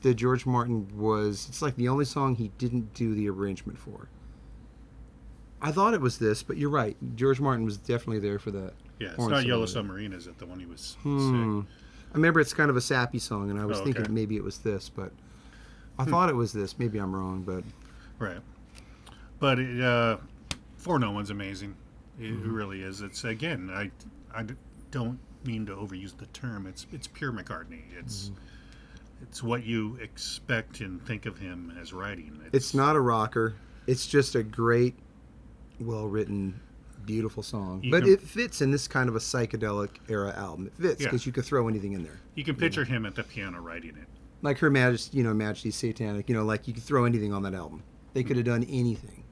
S2: that George Martin was. It's like the only song he didn't do the arrangement for. I thought it was this, but you're right. George Martin was definitely there for that.
S1: Yeah, it's
S2: horn
S1: not Yellow
S2: solo.
S1: Submarine, is it? The one he was
S2: Hmm.
S1: sick.
S2: I remember it's kind of a sappy song, and I was
S1: Oh,
S2: thinking
S1: okay.
S2: maybe it was this, but I thought it was this. Maybe I'm wrong, but
S1: Right. But For No One's amazing. It really is. It's, again, don't mean to overuse the term. It's pure McCartney. It's what you expect and think of him as writing.
S2: it's not a rocker. It's just a great, well-written, beautiful song.
S1: You
S2: But
S1: can-
S2: it fits in this kind of a psychedelic era album. It fits
S1: Yeah.
S2: because you could throw anything in there.
S1: You can picture him at the piano writing it.
S2: Like Her Majesty, Majesty's Satanic. Like you could throw anything on that album. They could have done anything,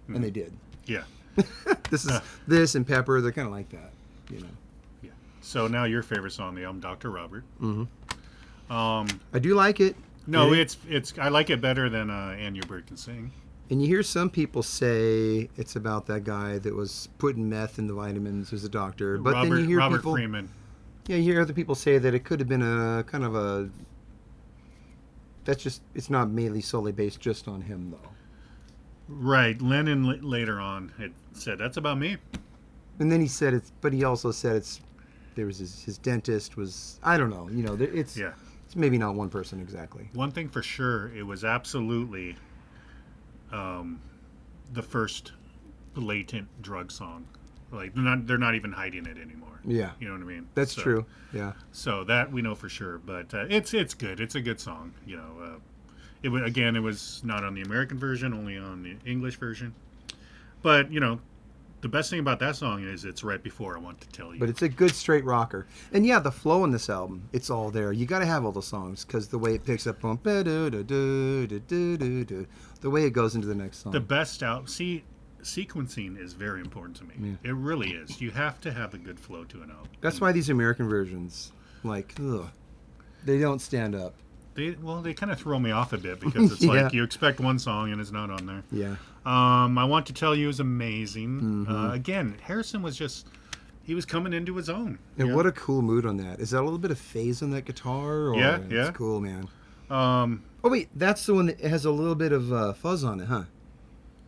S2: and they did.
S1: Yeah.
S2: This is this and Pepper. They're kind of like that,
S1: Yeah. So now your favorite song on the album, Dr. Robert.
S2: I do like it.
S1: No,
S2: Yeah.
S1: it's I like it better than And Your Bird Can Sing.
S2: And you hear some people say it's about that guy that was putting meth in the vitamins as a doctor. But then you hear
S1: Robert
S2: people,
S1: Freeman.
S2: yeah, you hear other people say that it could have been a kind of a. It's not mainly solely based just on him though.
S1: Right. Lennon later on had said, that's about me.
S2: And then he said but he also said there was his dentist was, I don't know, it's
S1: Yeah.
S2: it's maybe not one person exactly.
S1: One thing for sure, it was absolutely the first blatant drug song. Like, they're not even hiding it anymore.
S2: Yeah.
S1: You know what I mean?
S2: That's
S1: So-
S2: true. Yeah.
S1: So that we know for sure, but it's good. It's a good song. It was not on the American version, only on the English version. But the best thing about that song is it's right before I Want to Tell You.
S2: But it's a good straight rocker. And yeah, the flow in this album, it's all there. You got to have all the songs because the way it picks up on the way it goes into the next song.
S1: the best sequencing is very important to me.
S2: Yeah.
S1: It really is. You have to have a good flow to an album.
S2: That's why these American versions, they don't stand up.
S1: They kind of throw me off a bit because it's
S2: Yeah.
S1: like you expect one song and it's not on there.
S2: Yeah.
S1: I Want to Tell You is amazing.
S2: Mm-hmm.
S1: Again, Harrison was he was coming into his own.
S2: And what a cool mood on that. Is that a little bit of phase on that guitar? Or
S1: Yeah,
S2: it's
S1: yeah.
S2: cool, man.
S1: Um,
S2: Oh, wait, that's the one that has a little bit of fuzz on it, huh?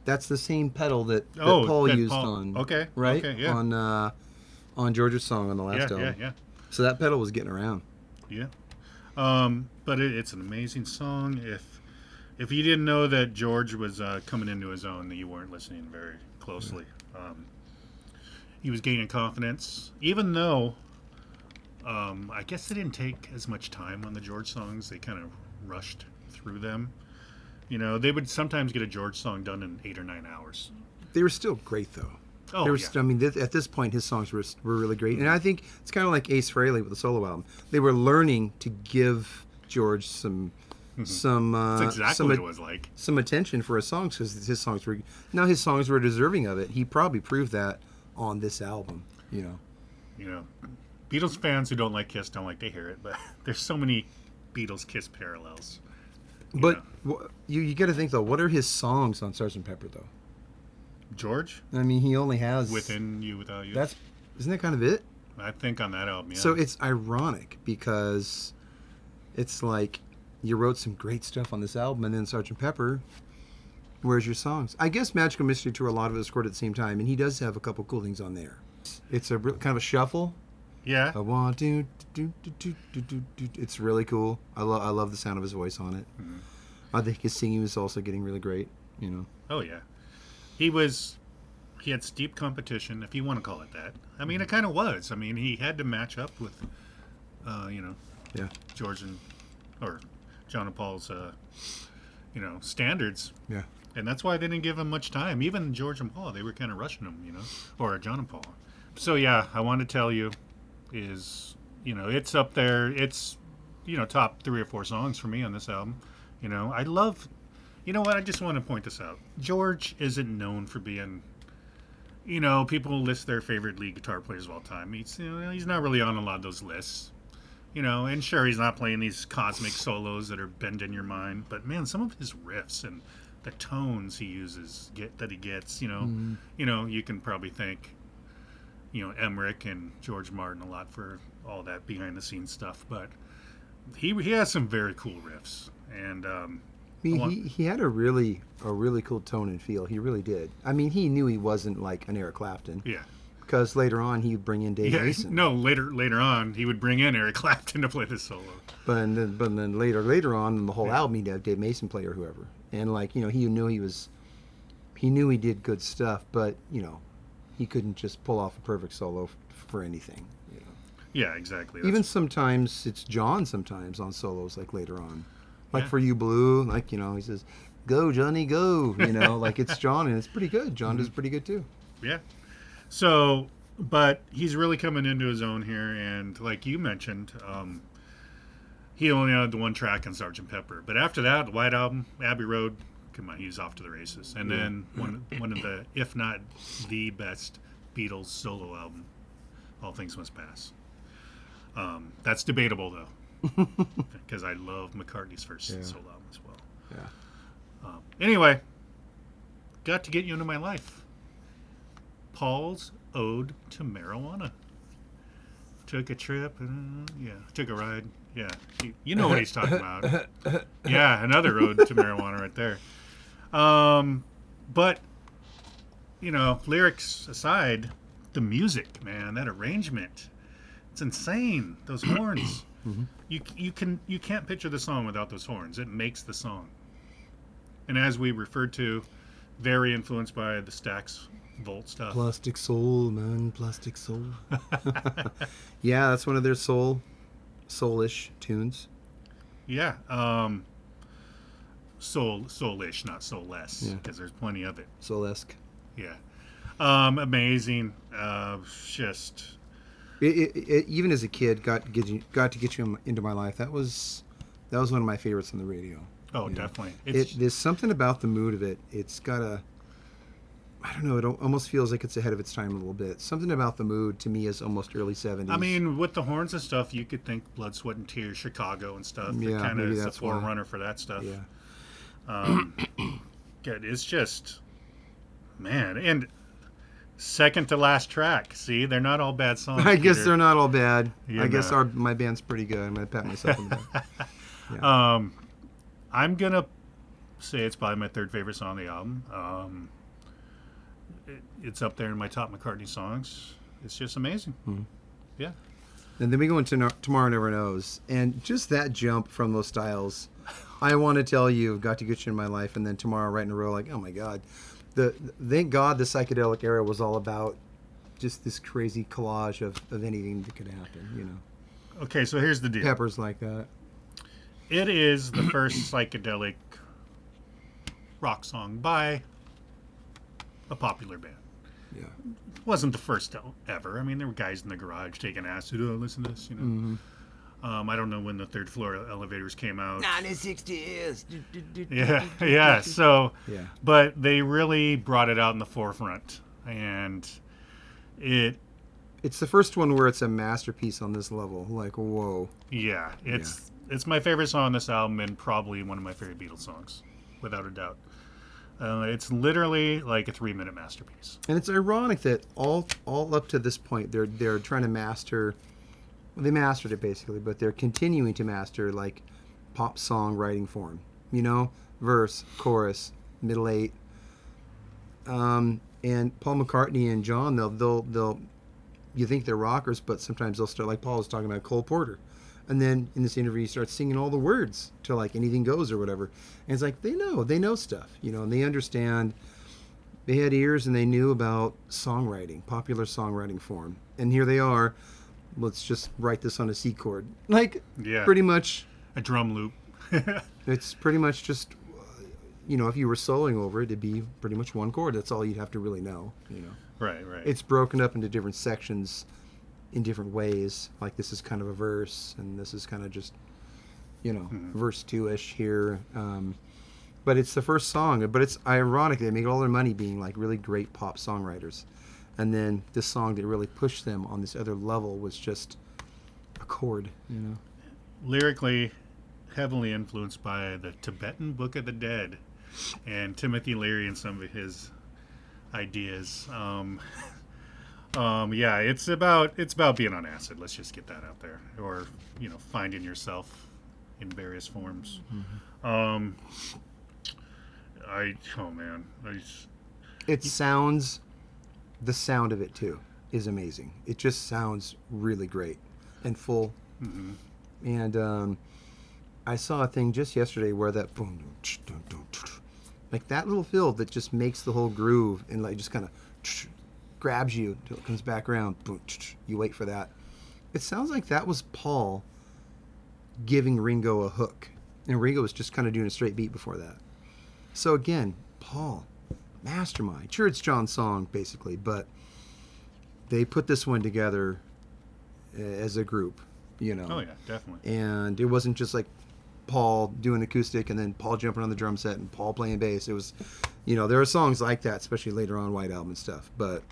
S2: That's the same pedal that Paul
S1: that
S2: used
S1: Paul-
S2: on.
S1: okay,
S2: Right?
S1: okay, yeah.
S2: On George's song on the last album.
S1: yeah.
S2: So that pedal was getting around.
S1: But it's an amazing song. If you didn't know that George was coming into his own, you weren't listening very closely. He was gaining confidence, even though I guess they didn't take as much time on the George songs. They kind of rushed through them. They would sometimes get a George song done in 8 or 9 hours.
S2: They were still great, though.
S1: Oh,
S2: They were
S1: yeah.
S2: I mean, at this point, his songs were really great. And I think it's kind of like Ace Frehley with the solo album. They were learning to give George some
S1: That's exactly what it was like.
S2: some attention for his songs because his songs were deserving of it. He probably proved that on this album.
S1: Beatles fans who don't like Kiss don't like to hear it, but there's so many Beatles Kiss parallels.
S2: But you got to think though, what are his songs on Sgt. Pepper though?
S1: George,
S2: I mean, he only has
S1: Within You, Without You.
S2: Isn't that kind of it?
S1: I think on that album, yeah.
S2: So it's ironic because it's like you wrote some great stuff on this album, and then Sgt. Pepper, where's your songs? I guess Magical Mystery Tour, a lot of it was recorded at the same time, and he does have a couple cool things on there. It's a kind of a shuffle.
S1: yeah.
S2: I want to do. It's really cool. I love the sound of his voice on it.
S1: Mm-hmm.
S2: I think his singing was also getting really great.
S1: Oh yeah. He had steep competition, if you want to call it that. I mean, it kind of was. I mean, he had to match up with,
S2: Yeah.
S1: George or John and Paul's, standards.
S2: Yeah.
S1: And that's why they didn't give him much time. Even George and Paul, they were kind of rushing him, or John and Paul. So yeah, I Want to Tell You is, it's up there. It's, top 3 or 4 songs for me on this album. I love, I just want to point this out. George isn't known for being, people list their favorite lead guitar players of all time. He's not really on a lot of those lists. And sure, he's not playing these cosmic solos that are bending your mind, but man, some of his riffs and the tones he uses that he gets, you can probably thank, Emmerich and George Martin a lot for all that behind the scenes stuff, but he has some very cool riffs, and
S2: he had a really cool tone and feel. He really did. I mean, he knew he wasn't like an Eric Clapton.
S1: Yeah.
S2: Because later on he would bring in Dave Mason.
S1: No, later on he would bring in Eric Clapton to play the solo.
S2: But then later on in the whole album he'd have Dave Mason play or whoever. And he knew he did good stuff, but he couldn't just pull off a perfect solo for anything.
S1: Yeah, exactly.
S2: Even sometimes it's John sometimes on solos like later on. For You Blue, he says, "Go Johnny, go." It's John and it's pretty good. John does pretty good too.
S1: Yeah. So, but he's really coming into his own here, and like you mentioned, he only had the one track on Sgt. Pepper. But after that, the White Album, Abbey Road, come on, he's off to the races. And then one of the, if not the best Beatles solo album, All Things Must Pass. That's debatable though, because I love McCartney's first solo album as well.
S2: Yeah.
S1: Anyway, got to get you into my life. Paul's Ode to Marijuana. Took a trip, took a ride. Yeah, you know what he's talking about. Yeah, another ode to marijuana right there. But, lyrics aside, the music, man, that arrangement, it's insane. Those horns. Mm-hmm. You can't picture the song without those horns. It makes the song. And as we referred to, very influenced by the Stax Volt stuff.
S2: Plastic Soul, man, Plastic Soul. Yeah, that's one of their soulish tunes.
S1: Yeah, soulish, not soulless, because there's plenty of it.
S2: Soul-esque.
S1: Yeah, amazing. Just
S2: even as a kid, got to get you into my life. That was one of my favorites on the radio.
S1: Oh, definitely.
S2: There's something about the mood of it. It's got I don't know, it almost feels like it's ahead of its time a little bit. Something about the mood to me is almost early 70s.
S1: I mean, with the horns and stuff, you could think Blood, Sweat, and Tears, Chicago and stuff.
S2: Yeah,
S1: it kind of is a
S2: that's
S1: forerunner for that stuff.
S2: Yeah.
S1: It's just, man. And second to last track. See, they're not all bad songs.
S2: I guess they're not all bad.
S1: I
S2: guess my band's pretty good. I'm going to pat myself on the back. Yeah.
S1: I'm going to say it's probably my third favorite song on the album. It's up there in my top McCartney songs. It's just amazing. Mm-hmm. Yeah.
S2: And then we go into Tomorrow Never Knows. And just that jump from those styles, I Want to Tell You, Got to Get You in My Life, and then Tomorrow right in a row, like, oh my God. Thank God the psychedelic era was all about just this crazy collage of anything that could happen,
S1: Okay, so here's the deal.
S2: Peppers like that.
S1: It is the first psychedelic rock song by a popular band.
S2: Yeah.
S1: It wasn't the first ever. I mean, there were guys in the garage taking acid. Oh, listen to this,
S2: Mm-hmm.
S1: I don't know when the third floor elevators came out.
S2: 1960s.
S1: Yeah. So,
S2: yeah.
S1: But they really brought it out in the forefront, and
S2: it's the first one where it's a masterpiece on this level. Like, whoa.
S1: Yeah, it's my favorite song on this album, and probably one of my favorite Beatles songs, without a doubt. It's literally like a 3-minute masterpiece.
S2: And it's ironic that all up to this point, they're trying to master. Well, they mastered it basically, but they're continuing to master like pop song writing form. Verse, chorus, middle eight. And Paul McCartney and John, they'll you think they're rockers, but sometimes they'll start, like Paul was talking about, Cole Porter. And then in this interview, he starts singing all the words to like Anything Goes or whatever. And it's like, they know stuff, and they understand. They had ears and they knew about songwriting, popular songwriting form. And here they are. Let's just write this on a C chord. Pretty much.
S1: A drum loop.
S2: It's pretty much just, if you were soloing over it, it'd be pretty much one chord. That's all you'd have to really know,
S1: Right.
S2: It's broken up into different sections in different ways. Like this is kind of a verse, and this is kind of just, verse 2-ish here. But it's the first song. But it's ironic they make all their money being like really great pop songwriters, and then this song that really pushed them on this other level was just a chord, you know.
S1: Lyrically, heavily influenced by the Tibetan Book of the Dead and Timothy Leary and some of his ideas. Yeah, it's about being on acid. Let's just get that out there, or finding yourself in various forms. Um, oh man,
S2: It sounds, the sound of it too is amazing. It just sounds really great and full.
S1: mm-hmm.
S2: And I saw a thing just yesterday where that like that little fill that just makes the whole groove and like just kind of grabs you till it comes back around. You wait for that. It sounds like that was Paul giving Ringo a hook, and Ringo was just kind of doing a straight beat before that. So again, Paul, mastermind. Sure, it's John's song basically, but they put this one together as a group,
S1: Oh yeah, definitely.
S2: And it wasn't just like Paul doing acoustic and then Paul jumping on the drum set and Paul playing bass. It was, there are songs like that, especially later on White Album and stuff. But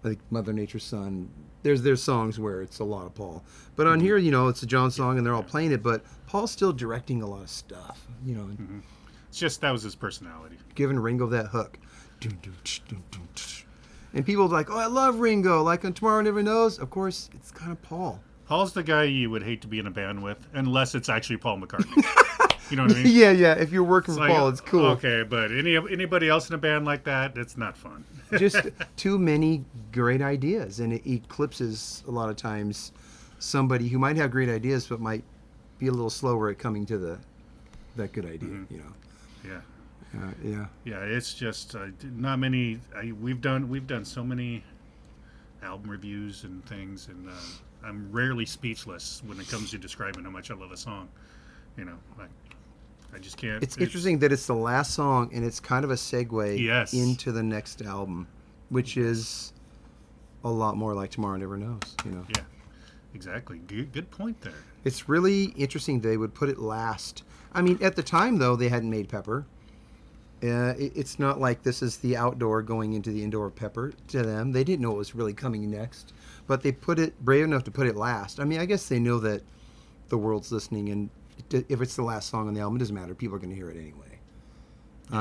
S2: I think Mother Nature's Son, there's songs where it's a lot of Paul. But on here, it's a John song and they're all playing it, but Paul's still directing a lot of stuff, and
S1: It's just that was his personality.
S2: giving Ringo that hook. And people are like, oh, I love Ringo. Like on Tomorrow Never Knows. Of course, it's kind of Paul.
S1: Paul's the guy you would hate to be in a band with, unless it's actually Paul McCartney. You know what I mean?
S2: Yeah. If you're working
S1: It's
S2: for
S1: like,
S2: Paul, it's cool.
S1: Okay, but anybody else in a band like that, it's not fun.
S2: Just too many great ideas, and it eclipses a lot of times somebody who might have great ideas but might be a little slower at coming to that good idea.
S1: Yeah.
S2: Yeah.
S1: It's just not many. We've done so many album reviews and things, and I'm rarely speechless when it comes to describing how much I love a song. I just can't.
S2: It's interesting that it's the last song, and it's kind of a segue
S1: Yes.
S2: into the next album, which is a lot more like Tomorrow Never Knows.
S1: Yeah, exactly. Good point there.
S2: It's really interesting they would put it last. I mean, at the time, though, they hadn't made Pepper. It's not like this is the outdoor going into the indoor Pepper to them. They didn't know what was really coming next. But they put it, brave enough to put it last. I mean, I guess they know that the world's listening, and if it's the last song on the album, it doesn't matter. People are going to hear it anyway.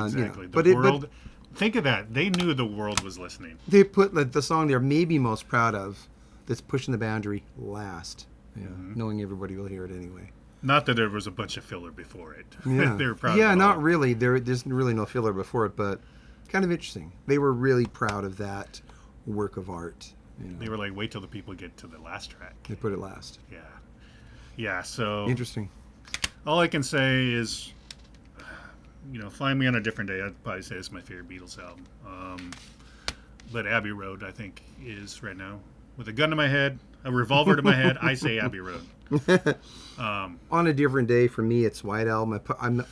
S1: Exactly.
S2: But
S1: The world. Think of that. They knew the world was listening.
S2: They put the song they're maybe most proud of that's pushing the boundary last. Yeah, knowing everybody will hear it anyway.
S1: Not that there was a bunch of filler before it.
S2: Yeah,
S1: They were proud
S2: yeah,
S1: of it
S2: not
S1: all.
S2: really. There's really no filler before it, but kind of interesting. They were really proud of that work of art.
S1: They were like, wait till the people get to the last track.
S2: They put it last.
S1: Yeah, so
S2: Interesting.
S1: all I can say is, Find Me on a Different Day, I'd probably say it's my favorite Beatles album. But Abbey Road, I think, is right now. With a gun to my head, a revolver to my head, I say Abbey Road.
S2: On a Different Day, for me, it's White Album.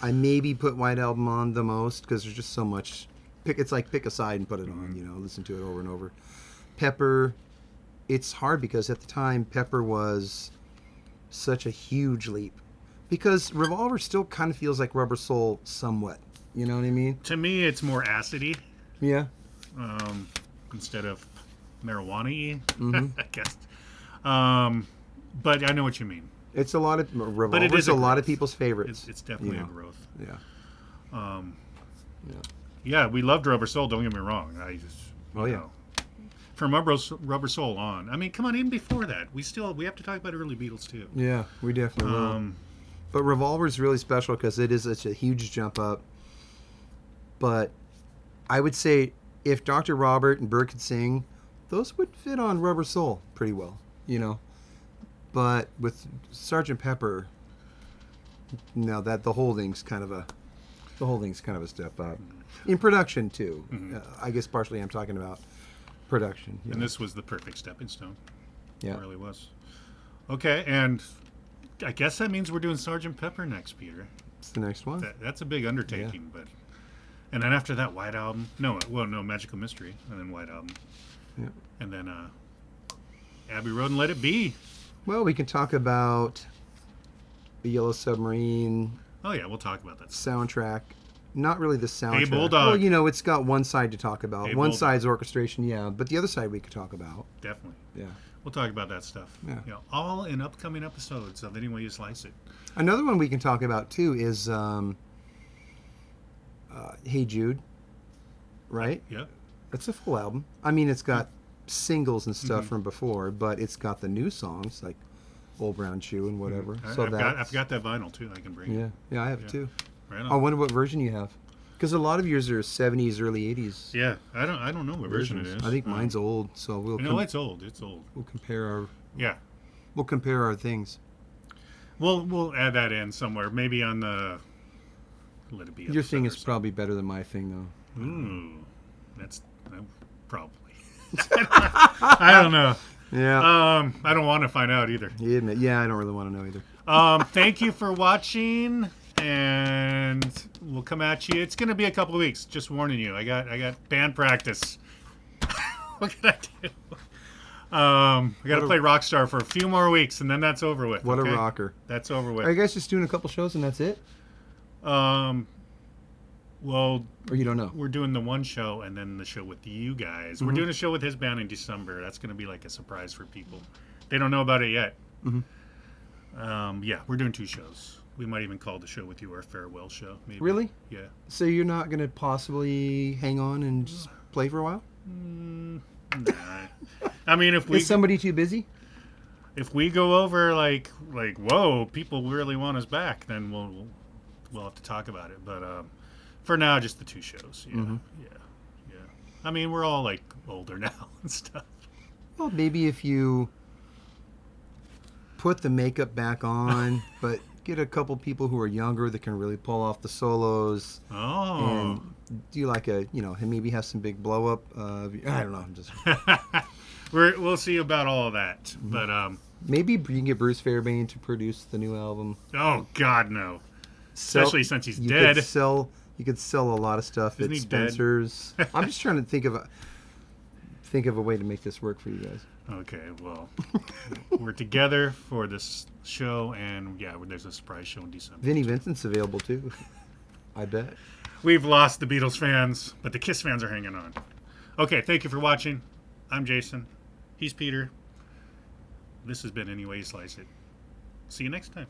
S2: I maybe put White Album on the most because there's just so much. It's like pick a side and put it on. Listen to it over and over. Pepper, it's hard because at the time Pepper was such a huge leap. Because Revolver still kind of feels like Rubber Soul somewhat. You know what I mean?
S1: To me, it's more acidy
S2: Yeah.
S1: instead of marijuana-y,
S2: Mm-hmm.
S1: I guess. But I know what you mean.
S2: It's a lot of Revolver's
S1: is
S2: a
S1: a
S2: lot of
S1: growth.
S2: people's favorites.
S1: It's definitely a growth.
S2: Yeah.
S1: Yeah, we loved Rubber Soul. Don't get me wrong.
S2: Oh, yeah.
S1: From Rubber Soul on. I mean, come on, even before that, we have to talk about early Beatles too.
S2: Yeah, we definitely will. But Revolver's really special because it is such a huge jump up. But I would say if Dr. Robert and Bert could sing, those would fit on Rubber Soul pretty well, But with Sgt. Pepper, no, the whole thing's kind of a step up in production too. I guess partially I'm talking about production.
S1: And this was the perfect stepping stone.
S2: Yeah.
S1: It really was. Okay, and I guess that means we're doing Sgt. Pepper next, Peter.
S2: It's the next one.
S1: That's a big undertaking, but and then after that, White Album. No, Magical Mystery, and then White Album.
S2: Yeah.
S1: And then Abbey Road and Let It Be.
S2: Well, we can talk about the Yellow Submarine
S1: Oh yeah, we'll talk about that.
S2: soundtrack. Not really the soundtrack.
S1: Hey, Bulldog.
S2: Well, it's got one side to talk about.
S1: Hey,
S2: One
S1: Bulldog.
S2: side's orchestration, yeah, but the other side we could talk about.
S1: Definitely.
S2: Yeah.
S1: We'll talk about that stuff.
S2: Yeah.
S1: You know, all in upcoming episodes of Any Way You Slice It.
S2: Another one we can talk about too is Hey Jude, right?
S1: Yep.
S2: It's a full album. I mean, it's got singles and stuff from before, but it's got the new songs like Old Brown Shoe and whatever. So
S1: I've got that vinyl too. I can bring it.
S2: Yeah, I have it too.
S1: Right on.
S2: I wonder what version you have, because a lot of yours are 70s, early 80s.
S1: Yeah, I don't know what version it is.
S2: I think mine's old, so we'll
S1: No, it's old. It's old.
S2: we'll compare our
S1: Yeah.
S2: things.
S1: We'll add that in somewhere. Maybe on the Let It Be.
S2: Your thing
S1: episode
S2: is probably better than my thing, though.
S1: or something. Ooh, that's probably. I don't know.
S2: Yeah.
S1: I don't want to find out either.
S2: You admit, yeah, I don't really want to know either.
S1: Thank you for watching, and we'll come at you. It's gonna be a couple of weeks. Just warning you. I got band practice. What can I do? I got to play Rockstar for a few more weeks, and then that's over with.
S2: What
S1: okay?
S2: a rocker.
S1: That's over with.
S2: Are you guys just doing a couple shows and that's it?
S1: Well,
S2: Or you don't know?
S1: we're doing the one show and then the show with you guys. We're doing a show with his band in December. That's going to be like a surprise for people. They don't know about it yet. Yeah, we're doing 2 shows. We might even call the show with you our farewell show. Maybe.
S2: Really?
S1: Yeah.
S2: So you're not going to possibly hang on and just play for a while?
S1: Nah. I mean, if we
S2: Is somebody too busy?
S1: if we go over like whoa, people really want us back, then we'll have to talk about it. But for now, just the 2 shows. Yeah, yeah. I mean, we're all like older now and stuff.
S2: Well, maybe if you put the makeup back on, but get a couple people who are younger that can really pull off the solos.
S1: Oh.
S2: And do like a, maybe have some big blow up. I don't know. I'm just
S1: We'll see about all of that. But
S2: maybe you can get Bruce Fairbairn to produce the new album.
S1: oh God, no. Especially since he's dead.
S2: You could sell a lot of stuff
S1: Isn't
S2: at
S1: he dead?
S2: Spencer's. I'm just trying to think of a way to make this work for you guys.
S1: Okay, well, we're together for this show, and yeah, there's a surprise show in December.
S2: Vinnie Vincent's available too. I bet.
S1: We've lost the Beatles fans, but the Kiss fans are hanging on. Okay, thank you for watching. I'm Jason. He's Peter. This has been Any Way You Slice It. See you next time.